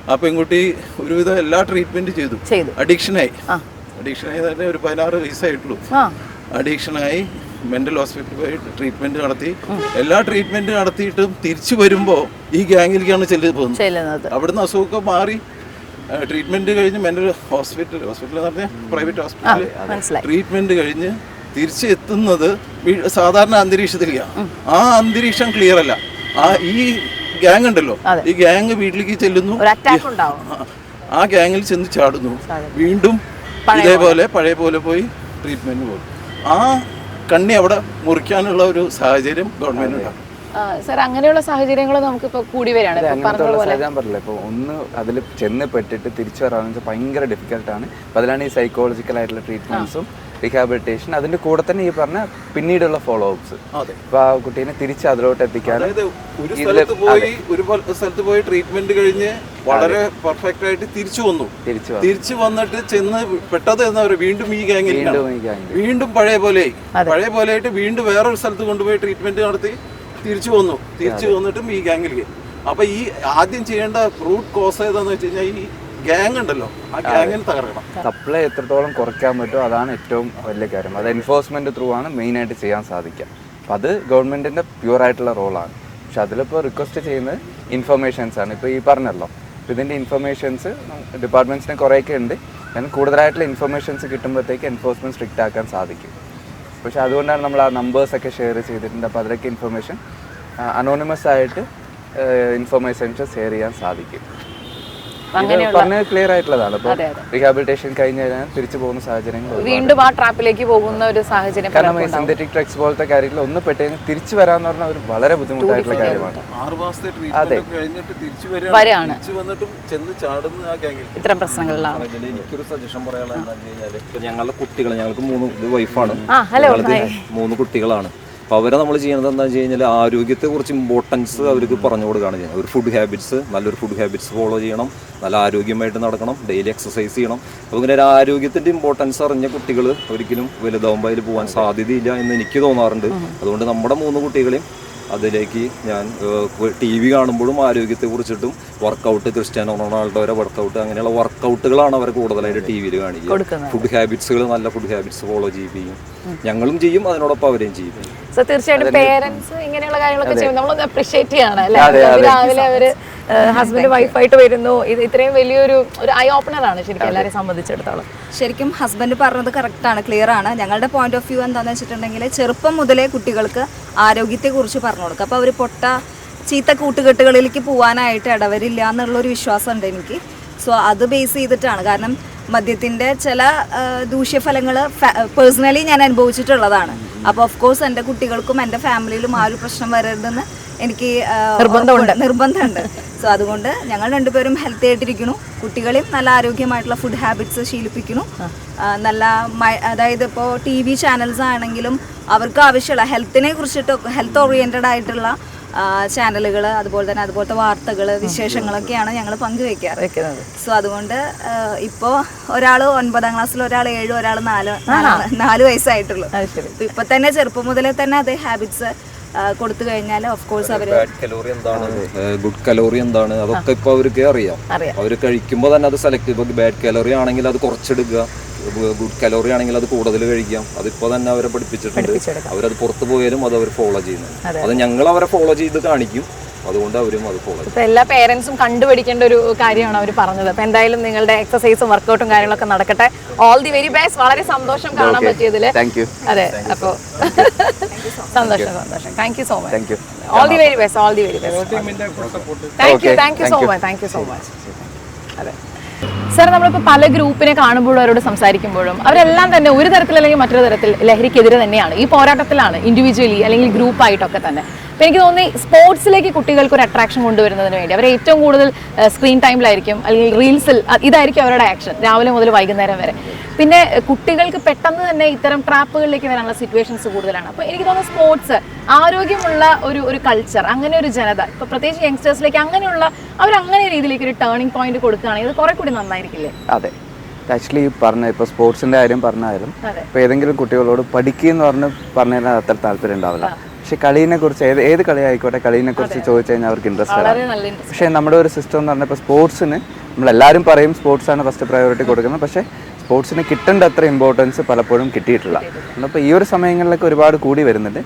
ആ പെൺകുട്ടി ഒരുവിധം എല്ലാ ട്രീറ്റ്മെന്റ് ചെയ്തു. അഡിക്ഷനായി തന്നെ ഒരു 16 വയസ്സായിട്ടുള്ളൂ. അഡിക്ഷനായി മെന്റൽ ഹോസ്പിറ്റലിൽ പോയി ട്രീറ്റ്മെന്റ് നടത്തി. എല്ലാ ട്രീറ്റ്മെന്റ് നടത്തിയിട്ടും തിരിച്ചു വരുമ്പോൾ ഈ ഗ്യാങ്ങിലേക്കാണ് ചെല്ലുന്നത്. അവിടുന്ന് അസുഖമൊക്കെ മാറി ട്രീറ്റ്മെന്റ് കഴിഞ്ഞ് മെന്റൽ ഹോസ്പിറ്റൽ എന്ന് പറഞ്ഞാൽ പ്രൈവറ്റ് ഹോസ്പിറ്റലിൽ ട്രീറ്റ്മെന്റ് കഴിഞ്ഞ് തിരിച്ച് എത്തുന്നത് സാധാരണ അന്തരീക്ഷത്തിലേക്കാണ്. ആ അന്തരീക്ഷം ക്ലിയർ അല്ല. ഈ ഗ്യാങ് ഉണ്ടല്ലോ, ഈ ഗ്യാങ് വീട്ടിലേക്ക് ചെല്ലുന്നു, ആ ഗ്യാങ്ങിൽ ചെന്ന് ചാടുന്നു, വീണ്ടും ഇതേപോലെ പഴയ പോലെ പോയി ട്രീറ്റ്മെന്റ് പോകും. ആ കണ്ണി അവിടെ മുറിക്കാനുള്ള ഒരു സാഹചര്യം ഗവൺമെന്റ് ഉണ്ടാകും. സർ, അങ്ങനെയുള്ള സാഹചര്യങ്ങൾ നമുക്കിപ്പോൾ കൂടി വരികയാണ്. ഞാൻ പറഞ്ഞില്ല, ഇപ്പോൾ ഒന്ന് അതിൽ ചെന്ന് പെട്ടിട്ട് തിരിച്ചു വരാമെന്ന് വെച്ചാൽ ഭയങ്കര ഡിഫിക്കൽട്ടാണ്. അപ്പോൾ അതിലാണ് ഈ സൈക്കോളജിക്കലായിട്ടുള്ള ട്രീറ്റ്മെൻറ്റ്സും റീഹാബിലിറ്റേഷൻ, അതിൻ്റെ കൂടെ തന്നെ ഈ പറഞ്ഞ പിന്നീടുള്ള ഫോളോ അപ്സ്. അപ്പോൾ ആ കുട്ടീനെ തിരിച്ച് അതിലോട്ട് എത്തിക്കാൻ ഒരു സ്ഥലത്ത് പോയി ട്രീറ്റ്മെന്റ് കഴിഞ്ഞ് വളരെ പെർഫെക്റ്റ് ആയിട്ട് തിരിച്ചു വന്നിട്ട് ചെന്ന് പെട്ടത് എന്താ പറയുക, വീണ്ടും ഈ ഗ്യാങ്ങിൽ വീണ്ടും പഴയ പോലെയായിട്ട് വീണ്ടും വേറൊരു സ്ഥലത്ത് കൊണ്ടുപോയി ട്രീറ്റ്മെന്റ് നടത്തി തിരിച്ചു വന്നിട്ടും ഈ ഗ്യാങ്ങിലേക്ക്. അപ്പൊ ഈ ആദ്യം ചെയ്യേണ്ട റൂട്ട് കോസ് ഏതാന്ന് വെച്ച് കഴിഞ്ഞാൽ ഈ ഗ്യാങ് ഉണ്ടല്ലോ, ആ ഗ്യാങ്ങിൽ തകർക്കണം. സപ്ലൈ എത്രത്തോളം കുറയ്ക്കാൻ പറ്റുമോ അതാണ് ഏറ്റവും വലിയ കാര്യം. അത് എൻഫോഴ്സ്മെന്റ് ത്രൂ ആണ് മെയിനായിട്ട് ചെയ്യാൻ സാധിക്കുക. അപ്പം അത് ഗവൺമെന്റിന്റെ പ്യൂർ ആയിട്ടുള്ള റോളാണ്. പക്ഷെ അതിലിപ്പോൾ റിക്വസ്റ്റ് ചെയ്യുന്നത് ഇൻഫർമേഷൻസ് ആണ്. ഇപ്പോൾ ഈ പറഞ്ഞല്ലോ, ഇതിൻ്റെ ഇൻഫർമേഷൻസ് ഡിപ്പാർട്ട്മെന്റ്സിന് കുറേയൊക്കെ ഉണ്ട്. ഞാൻ കൂടുതലായിട്ടുള്ള ഇൻഫർമേഷൻസ് കിട്ടുമ്പോഴത്തേക്ക് എൻഫോഴ്സ്മെന്റ് സ്ട്രിക്റ്റ് ആക്കാൻ സാധിക്കും. പക്ഷെ അതുകൊണ്ടാണ് നമ്മൾ ആ നമ്പേഴ്സൊക്കെ ഷെയർ ചെയ്തിട്ടുണ്ട്. അപ്പോൾ അതിലൊക്കെ ഇൻഫർമേഷൻ അനോണിമസ് ആയിട്ട് ഇൻഫർമേഷൻസ് ഷെയർ ചെയ്യാൻ സാധിക്കും. പറഞ്ഞത് ക്ലിയർ ആയിട്ടുള്ളതാണ്. അപ്പോൾ റീഹാബിലിറ്റേഷൻ കഴിഞ്ഞ് കഴിഞ്ഞാൽ തിരിച്ചു പോകുന്ന സാഹചര്യങ്ങൾ വീണ്ടും ആ ട്രാപ്പിലേക്ക് പോകുന്ന ഒരു സാഹചര്യം. കാരണം ഈ സിന്തറ്റിക് ഡ്രഗ്സ് പോലത്തെ കാര്യത്തിൽ ഒന്ന് പെട്ടെന്ന് തിരിച്ചു വരാന്ന് പറഞ്ഞാൽ ഒരു വളരെ ബുദ്ധിമുട്ടായിട്ടുള്ള കാര്യമാണ്. 6 മാസത്തെ ട്രീറ്റ്മെന്റ് കഴിഞ്ഞിട്ട് തിരിച്ചു വന്നിട്ടും ചെന്ന് ചാടുന്ന ആ ഗ്യാങ്ങിൽ ഇത്തരം പ്രശ്നങ്ങളിലാണ്. എനിക്കൊരു സജഷൻ പറയാനുള്ളത് എന്താണെന്ന് കഴിഞ്ഞാൽ, ഞങ്ങളുടെ കുട്ടികൾ, ഞങ്ങൾക്ക് 3 വൈഫാണ്, 3 കുട്ടികളാണ്. അപ്പോൾ അവരെ നമ്മൾ ചെയ്യുന്നത് എന്താണെന്ന് വെച്ച് കഴിഞ്ഞാൽ ആരോഗ്യത്തെക്കുറിച്ച് ഇമ്പോർട്ടൻസ് അവർക്ക് പറഞ്ഞു കൊടുക്കുകയാണ് ചെയ്യുന്നത്. ഒരു ഫുഡ് ഹാബിറ്റ്സ്, നല്ലൊരു ഫുഡ് ഹാബിറ്റ്സ് ഫോളോ ചെയ്യണം, നല്ല ആരോഗ്യമായിട്ട് നടക്കണം, ഡെയിലി എക്സസൈസ് ചെയ്യണം. അപ്പോൾ ഇങ്ങനെ ഒരു ആരോഗ്യത്തിൻ്റെ ഇമ്പോർട്ടൻസ് അറിഞ്ഞ കുട്ടികൾ ഒരിക്കലും വലുതാവുമ്പോൾ അതിൽ പോകാൻ സാധ്യതയില്ല എന്ന് എനിക്ക് തോന്നാറുണ്ട്. അതുകൊണ്ട് നമ്മുടെ 3 കുട്ടികളെയും അതിലേക്ക് ഞാൻ TV കാണുമ്പോഴും ആരോഗ്യത്തെക്കുറിച്ചിട്ടും വർക്കൗട്ട്, ക്രിസ്ത്യാനോ റൊണാൾഡോയുടെ വർക്കൗട്ട്, അങ്ങനെയുള്ള വർക്കൗട്ടുകളാണ് അവർ കൂടുതലായിട്ട് TV കാണിക്കുക. ഫുഡ് ഹാബിറ്റ്സുകൾ, നല്ല ഫുഡ് ഹാബിറ്റ്സ് ഫോളോ ചെയ്യും. ഞങ്ങളും ചെയ്യും, അതിനോടൊപ്പം അവരെയും ചെയ്യും. സോ തീർച്ചയായിട്ടും പേരൻസ് ഇങ്ങനെയുള്ള കാര്യങ്ങളൊക്കെ ചെയ്യും, നമ്മളൊന്ന് അപ്രീഷിയേറ്റ് ചെയ്യാണ് അല്ലേ. രാവിലെ അവര് ഹസ്ബൻഡ് വൈഫായിട്ട് വരുന്നു, ഇത് ഇത്രയും വലിയൊരു ഐ ഓപ്പണർ ആണ് ശരിക്കും എല്ലാവരെയും സംബന്ധിച്ചിടത്തോളം. ശരിക്കും ഹസ്ബൻഡ് പറഞ്ഞത് കറക്റ്റാണ്, ക്ലിയർ ആണ്. ഞങ്ങളുടെ പോയിന്റ് ഓഫ് വ്യൂ എന്താണെന്ന് വെച്ചിട്ടുണ്ടെങ്കിൽ, ചെറുപ്പം മുതലേ കുട്ടികൾക്ക് ആരോഗ്യത്തെക്കുറിച്ച് പറഞ്ഞു കൊടുക്കുക. അപ്പോൾ അവർ ചീത്ത കൂട്ടുകെട്ടുകളിലേക്ക് പോകാനായിട്ട് ഇടവരില്ല എന്നുള്ളൊരു വിശ്വാസമുണ്ട് എനിക്ക്. സോ അത് ബേസ് ചെയ്തിട്ടാണ്. കാരണം മദ്യത്തിൻ്റെ ചില ദൂഷ്യഫലങ്ങൾ പേഴ്സണലി ഞാൻ അനുഭവിച്ചിട്ടുള്ളതാണ്. അപ്പോൾ ഓഫ് കോഴ്സ് എൻ്റെ കുട്ടികൾക്കും എൻ്റെ ഫാമിലിയിലും ആ ഒരു പ്രശ്നം വരരുതെന്ന് എനിക്ക് നിർബന്ധമുണ്ട്. സോ അതുകൊണ്ട് ഞങ്ങൾ രണ്ടുപേരും ഹെൽത്തി ആയിട്ടിരിക്കുന്നു, കുട്ടികളെയും നല്ല ആരോഗ്യമായിട്ടുള്ള ഫുഡ് ഹാബിറ്റ്സ് ശീലിപ്പിക്കുന്നു. നല്ല അതായത് ഇപ്പോൾ TV ചാനൽസ് ആണെങ്കിലും അവർക്ക് ആവശ്യമുള്ള ഹെൽത്തിനെ കുറിച്ചിട്ട് ഹെൽത്ത് ഓറിയൻറ്റഡ് ആയിട്ടുള്ള ചാനലുകൾ, അതുപോലെ തന്നെ അതുപോലത്തെ വാർത്തകൾ, വിശേഷങ്ങളൊക്കെയാണ് ഞങ്ങൾ പങ്കുവെക്കാറ്. സോ അതുകൊണ്ട് ഇപ്പോൾ ഒരാൾ 9ാം ക്ലാസ്സിൽ, ഒരാൾ 7, ഒരാൾ 4 വയസ്സായിട്ടുള്ളൂ. ഇപ്പൊ തന്നെ ചെറുപ്പം മുതലേ തന്നെ അത് ഹാബിറ്റ്സ് കൊടുത്തു കഴിഞ്ഞാൽ ഓഫ് കോഴ്സ് അവർ ബാഡ് കലോറി എന്താണ്, ഗുഡ് കലോറി എന്താണ്, അതൊക്കെ ഇപ്പോൾ അവർക്ക് അറിയാം. അവർ കഴിക്കുമ്പോൾ തന്നെ അത് സെലക്ട് ചെയ്യും. ഇപ്പോൾ ബാഡ് കലോറി ആണെങ്കിൽ അത് കുറച്ചെടുക്കുക, ഗുഡ് കലോറി ആണെങ്കിൽ അത് കൂടുതൽ കഴിക്കാം. അതിപ്പോൾ തന്നെ അവരെ പഠിപ്പിച്ചിട്ടുണ്ട്. അവരത് പുറത്ത് പോയാലും അത് അവർ ഫോളോ ചെയ്യുന്നത്. അത് ഞങ്ങൾ അവരെ ഫോളോ ചെയ്ത് കാണിക്കും. അതുകൊണ്ട് അവരും അത് ഫോളോ ചെയ്യും. എല്ലാ പേരൻസും കണ്ടുപിടിക്കേണ്ട ഒരു കാര്യമാണ് അവർ പറഞ്ഞത്. അപ്പോൾ എന്തായാലും നിങ്ങളുടെ എക്സസൈസും വർക്കൗട്ടും കാര്യങ്ങളൊക്കെ നടക്കട്ടെ. All the very best. വളരെ സന്തോഷം കാണാൻ പറ്റിയതിൽ. അതെ, അപ്പോൾ സന്തോഷം. Thank you so much. All the very best. Thank you so much. അതെ സാർ, നമ്മളിപ്പോൾ പല ഗ്രൂപ്പിനെ കാണുമ്പോഴും അവരോട് സംസാരിക്കുമ്പോഴും അവരെല്ലാം തന്നെ ഒരു തരത്തിലല്ലെങ്കിൽ മറ്റൊരു തരത്തിൽ ലഹരിക്കെതിരെ തന്നെയാണ്, ഈ പോരാട്ടത്തിലാണ്, ഇൻഡിവിജ്വലി അല്ലെങ്കിൽ ഗ്രൂപ്പായിട്ടൊക്കെ തന്നെ. അപ്പോൾ എനിക്ക് തോന്നി സ്പോർട്സിലേക്ക് കുട്ടികൾക്ക് ഒരു അട്രാക്ഷൻ കൊണ്ടുവരുന്നതിന് വേണ്ടി അവർ ഏറ്റവും കൂടുതൽ സ്ക്രീൻ ടൈമിലായിരിക്കും, അല്ലെങ്കിൽ റീൽസിൽ, ഇതായിരിക്കും അവരുടെ ആക്ഷൻ രാവിലെ മുതൽ വൈകുന്നേരം വരെ. പിന്നെ കുട്ടികൾക്ക് പെട്ടെന്ന് തന്നെ ഇത്തരം ട്രാപ്പുകളിലേക്ക് വരാനുള്ള സിറ്റുവേഷൻസ് കൂടുതലാണ്. അപ്പോൾ എനിക്ക് തോന്നുന്നു സ്പോർട്സ്, ആരോഗ്യമുള്ള ഒരു കൾച്ചർ, അങ്ങനെ ഒരു ജനത, ഇപ്പോൾ പ്രത്യേകിച്ച് യങ്സ്റ്റേഴ്സിലേക്ക് അങ്ങനെയുള്ള അങ്ങനെ രീതിയിലേക്ക് ഒരു ടേണിംഗ് പോയിന്റ് കൊടുക്കുകയാണെങ്കിൽ ഇത് കുറെ കൂടി നന്നായിരിക്കില്ലേ? അതെ, ആക്ച്വലി ഇപ്പോൾ സ്പോർട്സിൻ്റെ കാര്യം പറഞ്ഞാലും ഇപ്പോൾ ഏതെങ്കിലും കുട്ടികളോട് പഠിക്കുകയെന്ന് പറഞ്ഞാൽ അത്ര താല്പര്യം ഉണ്ടാവില്ല. പക്ഷെ കളീനെ കുറിച്ച് ഏത് കളി ആയിക്കോട്ടെ, കളീനെ കുറിച്ച് ചോദിച്ചു കഴിഞ്ഞാൽ അവർക്ക് ഇൻട്രസ്റ്റ് ആണ്. പക്ഷേ നമ്മുടെ ഒരു സിസ്റ്റം എന്ന് പറഞ്ഞാൽ ഇപ്പോൾ സ്പോർട്സിന് നമ്മളെല്ലാവരും പറയും സ്പോർട്സാണ് ഫസ്റ്റ് പ്രയോറിറ്റി കൊടുക്കുന്നത്. പക്ഷേ സ്പോർട്സിന് കിട്ടേണ്ട അത്ര ഇമ്പോർട്ടൻസ് പലപ്പോഴും കിട്ടിയിട്ടില്ല. അപ്പോൾ ഈ ഒരു സമയങ്ങളിലൊക്കെ ഒരുപാട് കൂടി വരുന്നുണ്ട്.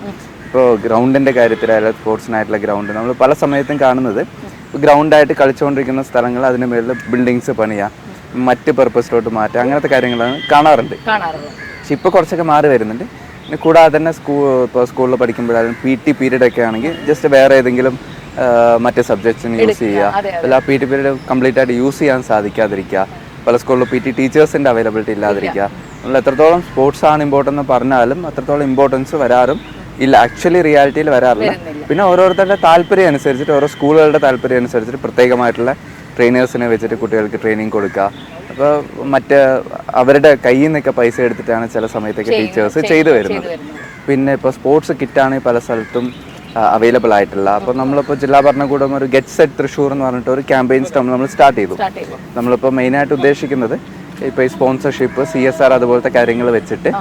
ഇപ്പോൾ ഗ്രൗണ്ടിൻ്റെ കാര്യത്തിലായാലും സ്പോർട്സിനായിട്ടുള്ള ഗ്രൗണ്ട് നമ്മൾ പല സമയത്തും കാണുന്നത് ഗ്രൗണ്ടായിട്ട് കളിച്ചുകൊണ്ടിരിക്കുന്ന സ്ഥലങ്ങൾ അതിന് മേളിൽ ബിൽഡിങ്സ് പണിയുക, മറ്റ് പർപ്പസിലോട്ട് മാറ്റുക, അങ്ങനത്തെ കാര്യങ്ങളാണ് കാണാറുണ്ട്. പക്ഷെ ഇപ്പോൾ കുറച്ചൊക്കെ മാറി വരുന്നുണ്ട്. പിന്നെ കൂടാതെ തന്നെ ഇപ്പോൾ സ്കൂളിൽ പഠിക്കുമ്പോഴായാലും PT പീരീഡ് ഒക്കെ ആണെങ്കിൽ ജസ്റ്റ് വേറെ ഏതെങ്കിലും മറ്റ് സബ്ജക്ട്സിന് യൂസ് ചെയ്യുക, അല്ല PT പീരീഡ് കംപ്ലീറ്റ് ആയിട്ട് യൂസ് ചെയ്യാൻ സാധിക്കാതിരിക്കുക, പല സ്കൂളിലും PT ടീച്ചേഴ്സിൻ്റെ അവൈലബിലിറ്റി ഇല്ലാതിരിക്കുക. നമ്മൾ എത്രത്തോളം സ്പോർട്സ് ആണ് ഇമ്പോർട്ടൻ്റ് എന്ന് പറഞ്ഞാലും അത്രത്തോളം ഇമ്പോർട്ടൻസ് വരാറും ഇല്ല, ആക്ച്വലി റിയാലിറ്റിയിൽ വരാറില്ല. പിന്നെ ഓരോരുത്തരുടെ താല്പര്യം അനുസരിച്ചിട്ട്, ഓരോ സ്കൂളുകളുടെ താല്പര്യം അനുസരിച്ചിട്ട് പ്രത്യേകമായിട്ടുള്ള ട്രെയിനേഴ്സിനെ വെച്ചിട്ട് കുട്ടികൾക്ക് ട്രെയിനിങ് കൊടുക്കുക. അപ്പോൾ മറ്റ് അവരുടെ കയ്യിൽ നിന്നൊക്കെ പൈസ എടുത്തിട്ടാണ് ചില സമയത്തൊക്കെ ടീച്ചേഴ്സ് ചെയ്തു വരുന്നത്. പിന്നെ ഇപ്പോൾ സ്പോർട്സ് കിറ്റാണെങ്കിൽ പല സ്ഥലത്തും അവൈലബിൾ ആയിട്ടില്ല. അപ്പോൾ നമ്മളിപ്പോൾ ജില്ലാ ഭരണകൂടം ഒരു ഗെറ്റ് സെറ്റ് തൃശ്ശൂർ എന്ന് പറഞ്ഞിട്ട് ഒരു ക്യാമ്പയിൻ നമ്മൾ സ്റ്റാർട്ട് ചെയ്തു. നമ്മളിപ്പോൾ മെയിനായിട്ട് ഉദ്ദേശിക്കുന്നത് ഇപ്പോൾ ഈ സ്പോൺസർഷിപ്പ്, CSR അതുപോലത്തെ കാര്യങ്ങൾ വെച്ചിട്ട്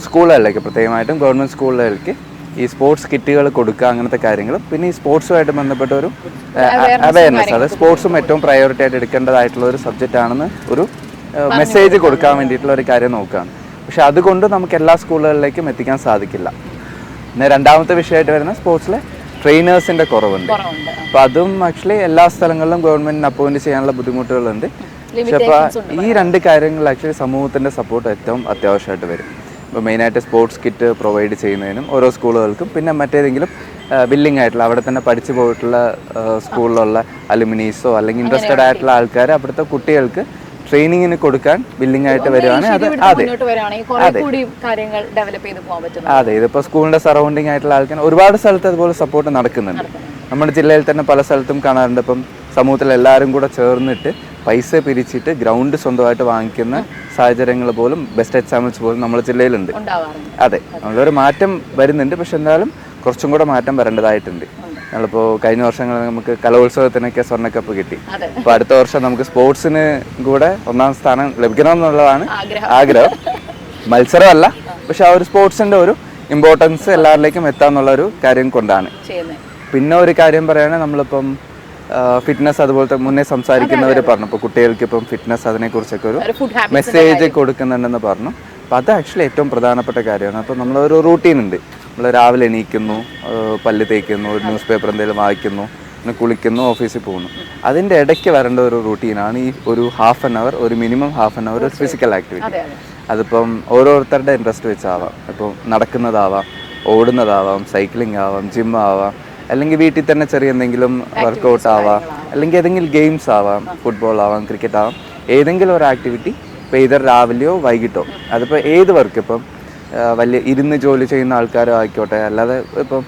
സ്കൂളുകളിലേക്ക്, പ്രത്യേകമായിട്ടും ഗവൺമെൻറ് സ്കൂളുകളിലേക്ക് ഈ സ്പോർട്സ് കിറ്റുകൾ കൊടുക്കുക, അങ്ങനത്തെ കാര്യങ്ങളും. പിന്നെ ഈ സ്പോർട്സുമായിട്ട് ബന്ധപ്പെട്ട ഒരു അവയർനെസ്, അത് സ്പോർട്സും ഏറ്റവും പ്രയോറിറ്റി ആയിട്ട് എടുക്കേണ്ടതായിട്ടുള്ള ഒരു സബ്ജക്റ്റ് ആണെന്ന് ഒരു മെസ്സേജ് കൊടുക്കാൻ വേണ്ടിയിട്ടുള്ള ഒരു കാര്യം നോക്കുകയാണ്. പക്ഷെ അതുകൊണ്ട് നമുക്ക് എല്ലാ സ്കൂളുകളിലേക്കും എത്തിക്കാൻ സാധിക്കില്ല. പിന്നെ രണ്ടാമത്തെ വിഷയമായിട്ട് വരുന്ന സ്പോർട്സിലെ ട്രെയിനേഴ്സിൻ്റെ കുറവുണ്ട്. അപ്പോൾ അതും ആക്ച്വലി എല്ലാ സ്ഥലങ്ങളിലും ഗവൺമെൻറ്റിന് അപ്പോയിൻറ്റ് ചെയ്യാനുള്ള ബുദ്ധിമുട്ടുകളുണ്ട്. പക്ഷെ അപ്പോൾ ഈ രണ്ട് കാര്യങ്ങൾ ആക്ച്വലി സമൂഹത്തിൻ്റെ സപ്പോർട്ട് ഏറ്റവും അത്യാവശ്യമായിട്ട് വരും. ഇപ്പോൾ മെയിനായിട്ട് സ്പോർട്സ് കിറ്റ് പ്രൊവൈഡ് ചെയ്യുന്നതിനും ഓരോ സ്കൂളുകൾക്കും, പിന്നെ മറ്റേതെങ്കിലും ബില്ലിംഗ് ആയിട്ടുള്ള അവിടെ തന്നെ പഠിച്ചു പോയിട്ടുള്ള സ്കൂളിലുള്ള അലുമിനീസോ അല്ലെങ്കിൽ ഇൻട്രസ്റ്റഡ് ആയിട്ടുള്ള ആൾക്കാർ അവിടുത്തെ കുട്ടികൾക്ക് ട്രെയിനിങ്ങിന് കൊടുക്കാൻ ബില്ലിംഗ് ആയിട്ട് വരുവാണെങ്കിൽ അതെ ഇതിപ്പോൾ സ്കൂളിൻ്റെ സറൗണ്ടിങ് ആയിട്ടുള്ള ആൾക്കാർ ഒരുപാട് സ്ഥലത്ത് അതുപോലെ സപ്പോർട്ട് നടക്കുന്നുണ്ട്. നമ്മുടെ ജില്ലയിൽ തന്നെ പല സ്ഥലത്തും കാണാറുണ്ട്. ഇപ്പം സമൂഹത്തിൽ എല്ലാവരും കൂടെ ചേർന്നിട്ട് പൈസ പിരിച്ചിട്ട് ഗ്രൗണ്ട് സ്വന്തമായിട്ട് വാങ്ങിക്കുന്ന സാഹചര്യങ്ങൾ പോലും, ബെസ്റ്റ് എക്സാമ്പിൾസ് പോലും നമ്മുടെ ജില്ലയിലുണ്ട്. അതെ, നമ്മളൊരു മാറ്റം വരുന്നുണ്ട്. പക്ഷെ എന്തായാലും കുറച്ചും കൂടെ മാറ്റം വരേണ്ടതായിട്ടുണ്ട്. ഞങ്ങളിപ്പോൾ കഴിഞ്ഞ വർഷങ്ങളിൽ നമുക്ക് കലോത്സവത്തിനൊക്കെ സ്വർണ്ണക്കപ്പ് കിട്ടി. അപ്പോൾ അടുത്ത വർഷം നമുക്ക് സ്പോർട്സിന് കൂടെ 1ാം സ്ഥാനം ലഭിക്കണമെന്നുള്ളതാണ് ആഗ്രഹം. മത്സരമല്ല, പക്ഷെ ആ ഒരു സ്പോർട്സിൻ്റെ ഒരു ഇമ്പോർട്ടൻസ് എല്ലാവരിലേക്കും എത്താന്നുള്ള ഒരു കാര്യം കൊണ്ടാണ്. പിന്നെ ഒരു കാര്യം പറയുകയാണെങ്കിൽ നമ്മളിപ്പം ഫിറ്റ്നസ് അതുപോലത്തെ മുന്നേ സംസാരിക്കുന്നവർ പറഞ്ഞു, ഇപ്പോൾ കുട്ടികൾക്ക് ഇപ്പം ഫിറ്റ്നസ് അതിനെക്കുറിച്ചൊക്കെ ഒരു മെസ്സേജ് കൊടുക്കുന്നുണ്ടെന്ന് പറഞ്ഞു. അപ്പോൾ അത് ആക്ച്വലി ഏറ്റവും പ്രധാനപ്പെട്ട കാര്യമാണ്. അപ്പോൾ നമ്മളൊരു റൂട്ടീൻ ഉണ്ട്. നമ്മൾ രാവിലെ എണീക്കുന്നു, പല്ല് തേക്കുന്നു, ഒരു ന്യൂസ് പേപ്പർ എന്തെങ്കിലും വായിക്കുന്നു, പിന്നെ കുളിക്കുന്നു, ഓഫീസിൽ പോകുന്നു. അതിൻ്റെ ഇടയ്ക്ക് വരേണ്ട ഒരു റൂട്ടീനാണ് ഈ ഒരു ഒരു minimum half an hour physical activity. അതിപ്പം ഓരോരുത്തരുടെ ഇൻട്രസ്റ്റ് വെച്ചാവാം. ഇപ്പോൾ നടക്കുന്നതാവാം, ഓടുന്നതാവാം, സൈക്ലിംഗ് ആവാം, ജിം ആവാം, അല്ലെങ്കിൽ വീട്ടിൽ തന്നെ ചെറിയ എന്തെങ്കിലും വർക്കൗട്ട് ആവാം, അല്ലെങ്കിൽ ഏതെങ്കിലും ഗെയിംസ് ആവാം, ഫുട്ബോൾ ആവാം, ക്രിക്കറ്റ് ആവാം, ഏതെങ്കിലും ഒരു ആക്ടിവിറ്റി. ഇപ്പോൾ ഇതർ രാവിലെയോ വൈകിട്ടോ, അതിപ്പോൾ ഏത് വർക്ക്, ഇപ്പം വലിയ ഇരുന്ന് ജോലി ചെയ്യുന്ന ആൾക്കാരും ആയിക്കോട്ടെ, അല്ലാതെ ഇപ്പം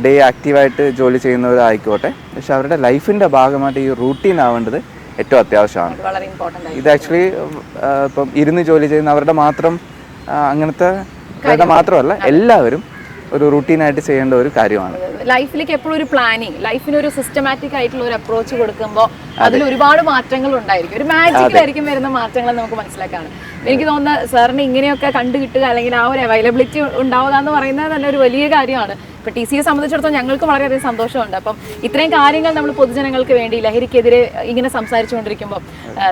ഡേ ആക്റ്റീവായിട്ട് ജോലി ചെയ്യുന്നവരായിക്കോട്ടെ, പക്ഷെ അവരുടെ ലൈഫിൻ്റെ ഭാഗമായിട്ട് ഈ റൂട്ടീൻ ആവേണ്ടത് ഏറ്റവും അത്യാവശ്യമാണ്. ഇത് ആക്ച്വലി ഇപ്പം ഇരുന്ന് ജോലി ചെയ്യുന്നവരുടെ മാത്രം അങ്ങനത്തെ മാത്രമല്ല, എല്ലാവരും ഒരു റൂട്ടീനായിട്ട് ചെയ്യേണ്ട ഒരു കാര്യമാണ്. ലൈഫിലേക്ക് എപ്പോഴും ഒരു പ്ലാനിങ്, ലൈഫിനൊരു സിസ്റ്റമാറ്റിക് ആയിട്ടുള്ള ഒരു അപ്രോച്ച് കൊടുക്കുമ്പോൾ അതിൽ ഒരുപാട് മാറ്റങ്ങൾ ഉണ്ടായിരിക്കും. ഒരു മാജിക്കിലായിരിക്കും വരുന്ന മാറ്റങ്ങൾ നമുക്ക് മനസ്സിലാക്കാണ്. എനിക്ക് തോന്നുന്നത് സാറിന് ഇങ്ങനെയൊക്കെ കണ്ടു കിട്ടുക, അല്ലെങ്കിൽ ആ ഒരു അവൈലബിലിറ്റി ഉണ്ടാവുക എന്ന് പറയുന്നത് തന്നെ ഒരു വലിയ കാര്യമാണ്. ഇപ്പോൾ TCയെ സംബന്ധിച്ചിടത്തോളം ഞങ്ങൾക്ക് വളരെയധികം സന്തോഷമുണ്ട്. അപ്പം ഇത്രയും കാര്യങ്ങൾ നമ്മൾ പൊതുജനങ്ങൾക്ക് വേണ്ടി ലഹരിക്കെതിരെ ഇങ്ങനെ സംസാരിച്ചുകൊണ്ടിരിക്കുമ്പോൾ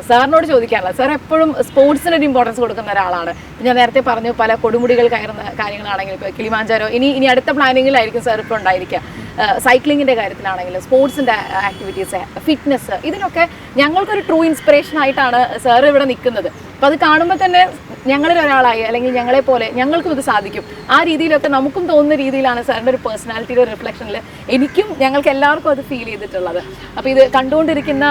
സാറിനോട് ചോദിക്കാനുള്ളത്, സാർ എപ്പോഴും സ്പോർട്സിനൊരു ഇമ്പോർട്ടൻസ് കൊടുക്കുന്ന ഒരാളാണ്. ഞാൻ നേരത്തെ പറഞ്ഞു, പല കൊടുമുടികൾ കയറുന്ന കാര്യങ്ങളാണെങ്കിലും, ഇപ്പോൾ കിളിമാഞ്ചാരോ ഇനി അടുത്ത പ്ലാനിങ്ങിലായിരിക്കും സാർ ഇപ്പോൾ ഉണ്ടായിരിക്കുക. സൈക്ലിങ്ങിൻ്റെ കാര്യത്തിലാണെങ്കിലും, സ്പോർട്സിൻ്റെ ആക്ടിവിറ്റീസ്, ഫിറ്റ്നസ്, ഇതിനൊക്കെ ഞങ്ങൾക്കൊരു ട്രൂ ഇൻസ്പിറേഷൻ ആയിട്ടാണ് സാർ ഇവിടെ നിൽക്കുന്നത്. അപ്പോൾ അത് കാണുമ്പോൾ തന്നെ ഞങ്ങളിൽ ഒരാളായി, അല്ലെങ്കിൽ ഞങ്ങളെ പോലെ ഞങ്ങൾക്കും ഇത് സാധിക്കും, ആ രീതിയിലൊക്കെ നമുക്കും തോന്നുന്ന രീതിയിലാണ് സാറിൻ്റെ ഒരു പേഴ്സണാലിറ്റിയുടെ റിഫ്ലക്ഷനിൽ എനിക്കും ഞങ്ങൾക്ക് എല്ലാവർക്കും അത് ഫീൽ ചെയ്തിട്ടുള്ളത്. അപ്പോൾ ഇത് കണ്ടുകൊണ്ടിരിക്കുന്ന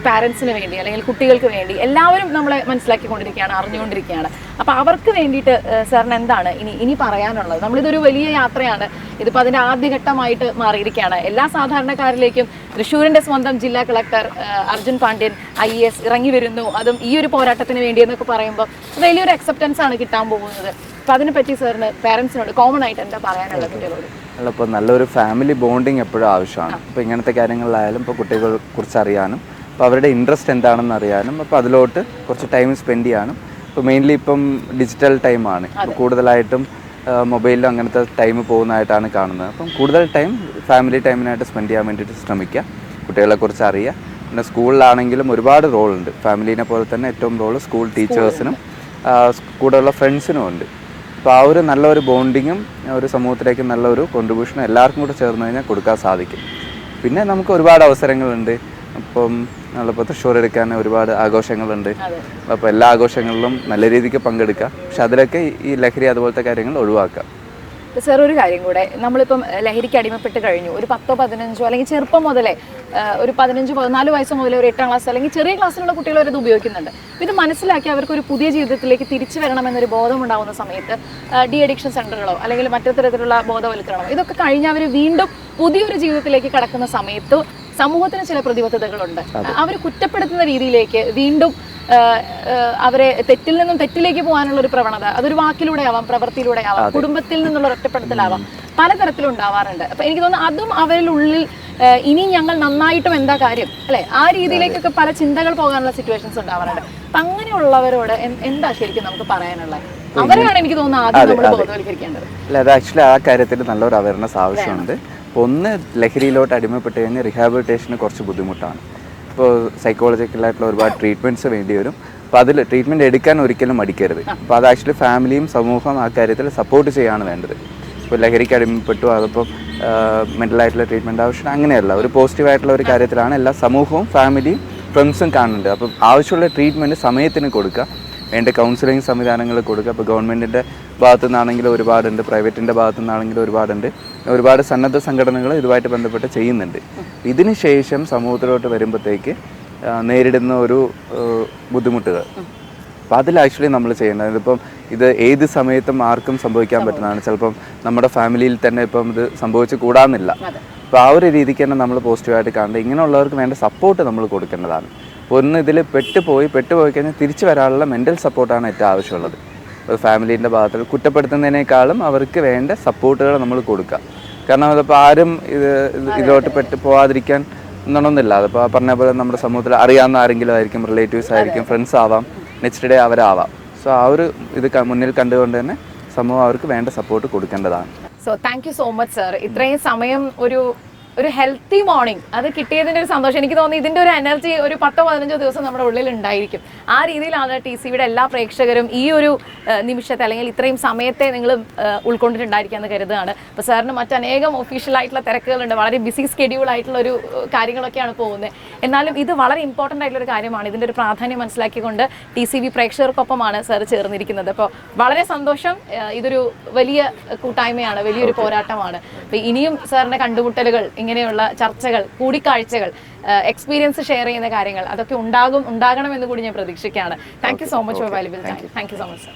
പാരൻസിന് വേണ്ടി, അല്ലെങ്കിൽ കുട്ടികൾക്ക് വേണ്ടി എല്ലാവരും നമ്മളെ മനസ്സിലാക്കിക്കൊണ്ടിരിക്കുകയാണ്, അറിഞ്ഞുകൊണ്ടിരിക്കുകയാണ്. അപ്പോൾ അവർക്ക് വേണ്ടിയിട്ട് സാറിന് എന്താണ് ഇനി പറയാനുള്ളത്? നമ്മളിതൊരു വലിയ യാത്രയാണ്, ഇതിപ്പോൾ അതിൻ്റെ ആദ്യഘട്ടമായിട്ട് മാറിയിരിക്കുകയാണ്. എല്ലാ സാധാരണക്കാരിലേക്കും തൃശ്ശൂരിൻ്റെ സ്വന്തം ജില്ലാ കളക്ടർ അർജുൻ പാണ്ഡ്യൻ IAS ഇറങ്ങി വരുന്നു, അതും ഈ ഒരു പോരാട്ടത്തിന് വേണ്ടി എന്നൊക്കെ പറയുമ്പോൾ വലിയൊരു അക്സെപ്റ്റൻസ് ആണ് കിട്ടാൻ പോകുന്നത്. അപ്പോൾ അതിനെപ്പറ്റി സാറിന് പാരൻസിനോട് കോമൺ ആയിട്ട് എന്താ പറയാനുള്ളത് കുട്ടികളോട്? ഇപ്പോൾ നല്ലൊരു ഫാമിലി ബോണ്ടിങ് എപ്പോഴും ആവശ്യമാണ്. ഇപ്പോൾ ഇങ്ങനത്തെ കാര്യങ്ങളിലായാലും ഇപ്പോൾ കുട്ടികളെ കുറിച്ച് അറിയാനും, അപ്പോൾ അവരുടെ ഇൻട്രസ്റ്റ് എന്താണെന്ന് അറിയാനും, അപ്പോൾ അതിലോട്ട് കുറച്ച് ടൈം സ്പെൻഡ് ചെയ്യാനും. ഇപ്പോൾ മെയിൻലി ഇപ്പം ഡിജിറ്റൽ ടൈമാണ്, കൂടുതലായിട്ടും മൊബൈലിലും അങ്ങനത്തെ ടൈം പോകുന്നതായിട്ടാണ് കാണുന്നത്. അപ്പം കൂടുതൽ ടൈം ഫാമിലി ടൈമിനായിട്ട് സ്പെൻഡ് ചെയ്യാൻ വേണ്ടിയിട്ട് ശ്രമിക്കുക, കുട്ടികളെക്കുറിച്ച് അറിയുക. പിന്നെ സ്കൂളിലാണെങ്കിലും ഒരുപാട് റോളുണ്ട്. ഫാമിലീനെ പോലെ തന്നെ ഏറ്റവും റോള് സ്കൂൾ ടീച്ചേഴ്സിനും കൂടെയുള്ള ഫ്രണ്ട്സിനും ഉണ്ട്. അപ്പോൾ ആ ഒരു നല്ലൊരു ബോണ്ടിങ്ങും ഒരു സമൂഹത്തിലേക്ക് നല്ലൊരു കോൺട്രിബ്യൂഷനും എല്ലാവർക്കും കൂടെ ചേർന്ന് കഴിഞ്ഞാൽ കൊടുക്കാൻ സാധിക്കും. പിന്നെ നമുക്ക് ഒരുപാട് അവസരങ്ങളുണ്ട്. അപ്പം നമ്മളിപ്പോൾ തൃശ്ശൂർ എടുക്കാൻ ഒരുപാട് ആഘോഷങ്ങളുണ്ട്. അപ്പോൾ എല്ലാ ആഘോഷങ്ങളിലും നല്ല രീതിക്ക് പങ്കെടുക്കുക. പക്ഷെ അതിലൊക്കെ ഈ ലഹരി അതുപോലത്തെ കാര്യങ്ങൾ ഒഴിവാക്കുക. സാർ, ഒരു കാര്യം കൂടെ, നമ്മളിപ്പം ലഹരിക്ക് അടിമപ്പെട്ട് കഴിഞ്ഞു, ഒരു 10, 15 അല്ലെങ്കിൽ ചെറുപ്പം മുതലേ ഒരു 15, 14 വയസ്സ് മുതലേ ഒരു 8ാം ക്ലാസ് അല്ലെങ്കിൽ ചെറിയ ക്ലാസ്സിലുള്ള കുട്ടികൾ വരെ ഇത് ഉപയോഗിക്കുന്നുണ്ട്. ഇത് മനസ്സിലാക്കി അവർക്ക് ഒരു പുതിയ ജീവിതത്തിലേക്ക് തിരിച്ചു വരണമെന്നൊരു ബോധം ഉണ്ടാകുന്ന സമയത്ത് ഡി അഡിക്ഷൻ സെൻ്ററുകളോ അല്ലെങ്കിൽ മറ്റു തരത്തിലുള്ള ബോധവൽക്കരണമോ ഇതൊക്കെ കഴിഞ്ഞ് അവർ വീണ്ടും പുതിയൊരു ജീവിതത്തിലേക്ക് കടക്കുന്ന സമയത്ത് സമൂഹത്തിന് ചില പ്രതിബദ്ധതകളുണ്ട്. അവർ കുറ്റപ്പെടുത്തുന്ന രീതിയിലേക്ക് വീണ്ടും അവരെ തെറ്റിൽ നിന്നും തെറ്റിലേക്ക് പോകാനുള്ള ഒരു പ്രവണത, അതൊരു വാക്കിലൂടെ ആവാം, പ്രവൃത്തിയിലൂടെ ആവാം, കുടുംബത്തിൽ നിന്നുള്ള ഒറ്റപ്പെടുത്തലാവാം, പലതരത്തിലും ഉണ്ടാവാറുണ്ട്. അപ്പം എനിക്ക് തോന്നുന്നു അതും അവരിലുള്ളിൽ ഇനി ഞങ്ങൾ നന്നായിട്ടും എന്താ കാര്യം അല്ലെ, ആ രീതിയിലേക്കൊക്കെ പല ചിന്തകൾ പോകാനുള്ള സിറ്റുവേഷൻസ് ഉണ്ടാവാറുണ്ട്. അപ്പം അങ്ങനെയുള്ളവരോട് എന്താ ശരിക്കും നമുക്ക് പറയാനുള്ളത്? അവരെയാണ് എനിക്ക് തോന്നുന്നത് ആദ്യം നമ്മൾ ബോധവൽക്കരിക്കേണ്ടത്. അല്ല, അത് ആക്ച്വലി ആ കാര്യത്തിൽ നല്ലൊരു അവയർനെസ് ആവശ്യമുണ്ട്. ഒന്ന്, ലഹരിയിലോട്ട് അടിമപ്പെട്ട് കഴിഞ്ഞാൽ റിഹാബിലിറ്റേഷന് കുറച്ച് ബുദ്ധിമുട്ടാണ്. ഇപ്പോൾ സൈക്കോളജിക്കലായിട്ടുള്ള ഒരുപാട് ട്രീറ്റ്മെൻറ്റ്സ് വേണ്ടി വരും. അപ്പോൾ അതിൽ ട്രീറ്റ്മെൻറ്റ് എടുക്കാൻ ഒരിക്കലും മടിക്കരുത്. അപ്പോൾ അത് ആക്ച്വലി ഫാമിലിയും സമൂഹം ആ കാര്യത്തിൽ സപ്പോർട്ട് ചെയ്യാണ് വേണ്ടത്. ഇപ്പോൾ ലഹരിക്ക് അടിമപ്പെട്ടു അതിപ്പോൾ മെൻ്റലായിട്ടുള്ള ട്രീറ്റ്മെൻറ്റ് ആവശ്യം അങ്ങനെയല്ല, ഒരു പോസിറ്റീവായിട്ടുള്ള ഒരു കാര്യത്തിലാണ് എല്ലാ സമൂഹവും ഫാമിലിയും ഫ്രണ്ട്സും കാണുന്നുണ്ട്. അപ്പം ആവശ്യമുള്ള ട്രീറ്റ്മെൻറ്റ് സമയത്തിന് കൊടുക്കുക, വേണ്ട കൗൺസിലിംഗ് സംവിധാനങ്ങൾ കൊടുക്കുക. ഇപ്പോൾ ഗവൺമെൻറ്റിൻ്റെ ഭാഗത്തു നിന്നാണെങ്കിലും ഒരുപാടുണ്ട്, പ്രൈവറ്റിൻ്റെ ഭാഗത്തു നിന്നാണെങ്കിലും ഒരുപാടുണ്ട്, ഒരുപാട് സന്നദ്ധ സംഘടനകൾ ഇതുമായിട്ട് ബന്ധപ്പെട്ട് ചെയ്യുന്നുണ്ട്. ഇതിന് ശേഷം സമൂഹത്തിലോട്ട് വരുമ്പോഴത്തേക്ക് നേരിടുന്ന ഒരു ബുദ്ധിമുട്ടുകൾ, അപ്പോൾ അതിൽ ആക്ച്വലി നമ്മൾ ചെയ്യേണ്ടത്, ഇതിപ്പം ഇത് ഏത് സമയത്തും ആർക്കും സംഭവിക്കാൻ പറ്റുന്നതാണ്. ചിലപ്പം നമ്മുടെ ഫാമിലിയിൽ തന്നെ ഇപ്പം ഇത് സംഭവിച്ചു കൂടാന്നില്ല. അപ്പോൾ ആ ഒരു രീതിക്ക് തന്നെ നമ്മൾ പോസിറ്റീവായിട്ട് കാണേണ്ടത്, ഇങ്ങനെയുള്ളവർക്ക് വേണ്ട സപ്പോർട്ട് നമ്മൾ കൊടുക്കേണ്ടതാണ്. അപ്പോൾ ഒന്ന് ഇതിൽ പെട്ടുപോയി കഴിഞ്ഞാൽ തിരിച്ചു വരാനുള്ള മെൻ്റൽ സപ്പോർട്ടാണ് ഏറ്റവും ആവശ്യമുള്ളത്. ഒരു ഫാമിലീൻ്റെ ഭാഗത്തിൽ കുറ്റപ്പെടുത്തുന്നതിനേക്കാളും അവർക്ക് വേണ്ട സപ്പോർട്ടുകൾ നമ്മൾ കൊടുക്കുക. കാരണം അതിപ്പോൾ ആരും ഇതിലോട്ട് പോകാതിരിക്കാൻ എന്നൊന്നുമില്ല. അതിപ്പോൾ പറഞ്ഞ പോലെ നമ്മുടെ സമൂഹത്തിൽ അറിയാവുന്ന ആരെങ്കിലും ആയിരിക്കും, റിലേറ്റീവ്സ് ആയിരിക്കും, ഫ്രണ്ട്സ് ആവാം, നെക്സ്റ്റ് ഡേ അവരാവാം. സോ ആ ഒരു ഇത് മുന്നിൽ കണ്ടുകൊണ്ട് തന്നെ സമൂഹം അവർക്ക് വേണ്ട സപ്പോർട്ട് കൊടുക്കേണ്ടതാണ്. So thank you so much sir. ഇത്രയും സമയം ഒരു ഹെൽത്തി മോർണിംഗ് അത് കിട്ടിയതിൻ്റെ ഒരു സന്തോഷം. എനിക്ക് തോന്നുന്നു ഇതിൻ്റെ ഒരു എനർജി ഒരു 10, 15 ദിവസം നമ്മുടെ ഉള്ളിൽ ഉണ്ടായിരിക്കും. ആ രീതിയിലാണ് TCVയുടെ എല്ലാ പ്രേക്ഷകരും ഈ ഒരു നിമിഷത്തെ അല്ലെങ്കിൽ ഇത്രയും സമയത്തെ നിങ്ങൾ ഉൾക്കൊണ്ടിട്ടുണ്ടായിരിക്കുക എന്ന് കരുതുകയാണ്. അപ്പോൾ സാറിന് മറ്റനേകം ഒഫീഷ്യലായിട്ടുള്ള തിരക്കുകളുണ്ട്, വളരെ ബിസി സ്കെഡ്യൂൾ ആയിട്ടുള്ള ഒരു കാര്യങ്ങളൊക്കെയാണ് പോകുന്നത്. എന്നാലും ഇത് വളരെ ഇമ്പോർട്ടൻ്റ് ആയിട്ടുള്ളൊരു കാര്യമാണ്. ഇതിൻ്റെ ഒരു പ്രാധാന്യം മനസ്സിലാക്കിക്കൊണ്ട് TCV പ്രേക്ഷകർക്കൊപ്പമാണ് സാർ ചേർന്നിരിക്കുന്നത്. അപ്പോൾ വളരെ സന്തോഷം. ഇതൊരു വലിയ കൂട്ടായ്മയാണ്, വലിയൊരു പോരാട്ടമാണ്. അപ്പോൾ ഇനിയും സാറിൻ്റെ കണ്ടുമുട്ടലുകൾ, ഇങ്ങനെയുള്ള ചർച്ചകൾ, കൂടിക്കാഴ്ചകൾ, എക്സ്പീരിയൻസ് ഷെയർ ചെയ്യുന്ന കാര്യങ്ങൾ അതൊക്കെ ഉണ്ടാകണമെന്ന് കൂടി ഞാൻ പ്രതീക്ഷിക്കുകയാണ്. Thank you so much for valuable time. Thank you so much sir.